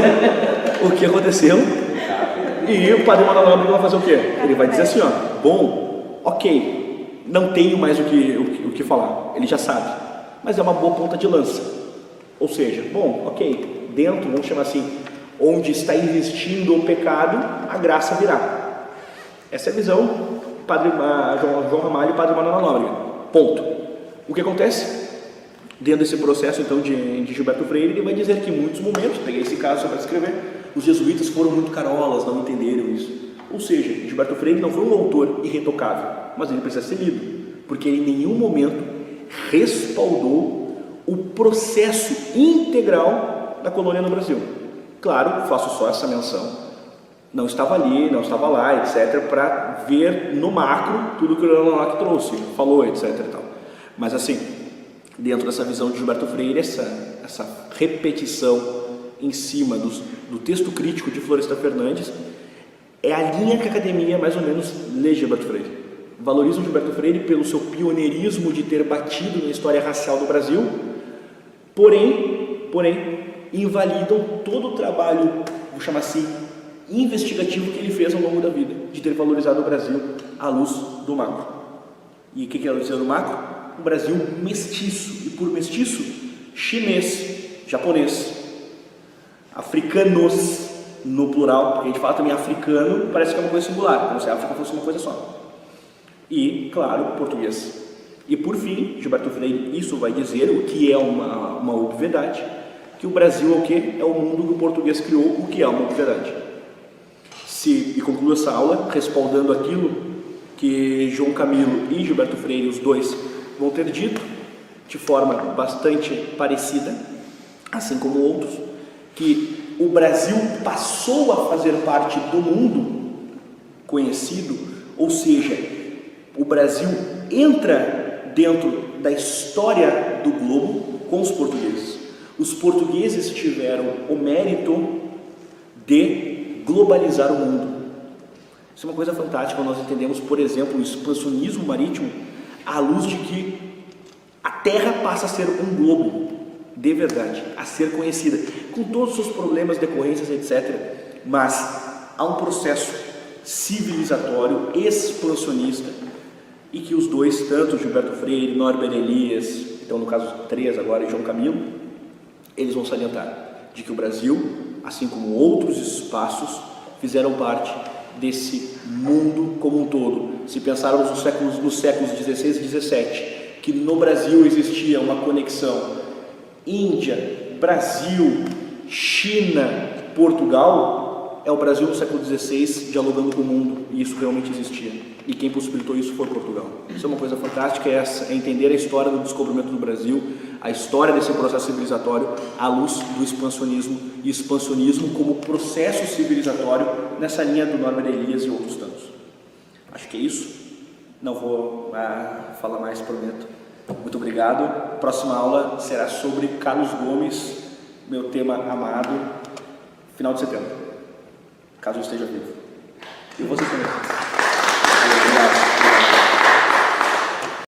E o Padre Manuel da Nóbrega vai fazer o quê? Ele vai dizer assim, bom, ok, não tenho mais o que falar, ele já sabe, mas é uma boa ponta de lança. Ou seja, bom, ok, dentro, vamos chamar assim, onde está existindo o pecado, a graça virá. Essa é a visão Padre João Ramalho e Padre Manuel Nóbrega. Ponto. O que acontece? Dentro desse processo, então, de Gilberto Freire, ele vai dizer que em muitos momentos, peguei esse caso só para escrever, os jesuítas foram muito carolas, não entenderam isso. Ou seja, Gilberto Freire não foi um autor irretocável, mas ele precisa ser lido, porque ele em nenhum momento respaldou o processo integral da colônia no Brasil. Claro, faço só essa menção. Não estava ali, não estava lá, etc., para ver no macro tudo que o Leonardo Locke trouxe, falou, etc. E tal. Mas assim, dentro dessa visão de Gilberto Freire, essa repetição em cima do texto crítico de Florestan Fernandes é a linha que a academia mais ou menos lê Gilberto Freire. Valoriza o Gilberto Freire pelo seu pioneirismo de ter batido na história racial do Brasil, porém, invalidam todo o trabalho, vou chamar assim, investigativo que ele fez ao longo da vida, de ter valorizado o Brasil à luz do macro. E o que é a luz do macro? Um Brasil mestiço, e por mestiço, chinês, japonês, africanos, no plural, porque a gente fala também africano, parece que é uma coisa singular, como se a África fosse uma coisa só. E, claro, português. E por fim, Gilberto Freire, isso vai dizer, o que é uma obviedade, que o Brasil é o quê? É o mundo que o português criou, o que é uma obviedade. E concluo essa aula respaldando aquilo que João Camilo e Gilberto Freire, os dois, vão ter dito, de forma bastante parecida, assim como outros, que o Brasil passou a fazer parte do mundo conhecido, ou seja, o Brasil entra dentro da história do globo com os portugueses. Os portugueses tiveram o mérito de globalizar o mundo. Isso é uma coisa fantástica quando nós entendemos, por exemplo, o expansionismo marítimo à luz de que a Terra passa a ser um globo de verdade, a ser conhecida, com todos os seus problemas, decorrências, etc. Mas há um processo civilizatório, expansionista, e que os dois, tanto Gilberto Freire, Norbert Elias, então no caso 3 agora, e João Camilo, eles vão salientar de que o Brasil, assim como outros espaços, fizeram parte desse mundo como um todo. Se pensarmos nos séculos 16 e 17, que no Brasil existia uma conexão Índia, Brasil, China, Portugal, é o Brasil no século XVI dialogando com o mundo, e isso realmente existia. E quem possibilitou isso foi Portugal. Isso é uma coisa fantástica, é entender a história do descobrimento do Brasil, a história desse processo civilizatório à luz do expansionismo, e expansionismo como processo civilizatório nessa linha do Norbert Elias e outros tantos. Acho que é isso. Não vou falar mais, prometo. Muito obrigado. Próxima aula será sobre Carlos Gomes, meu tema amado, final de setembro, caso eu esteja vivo. E você também.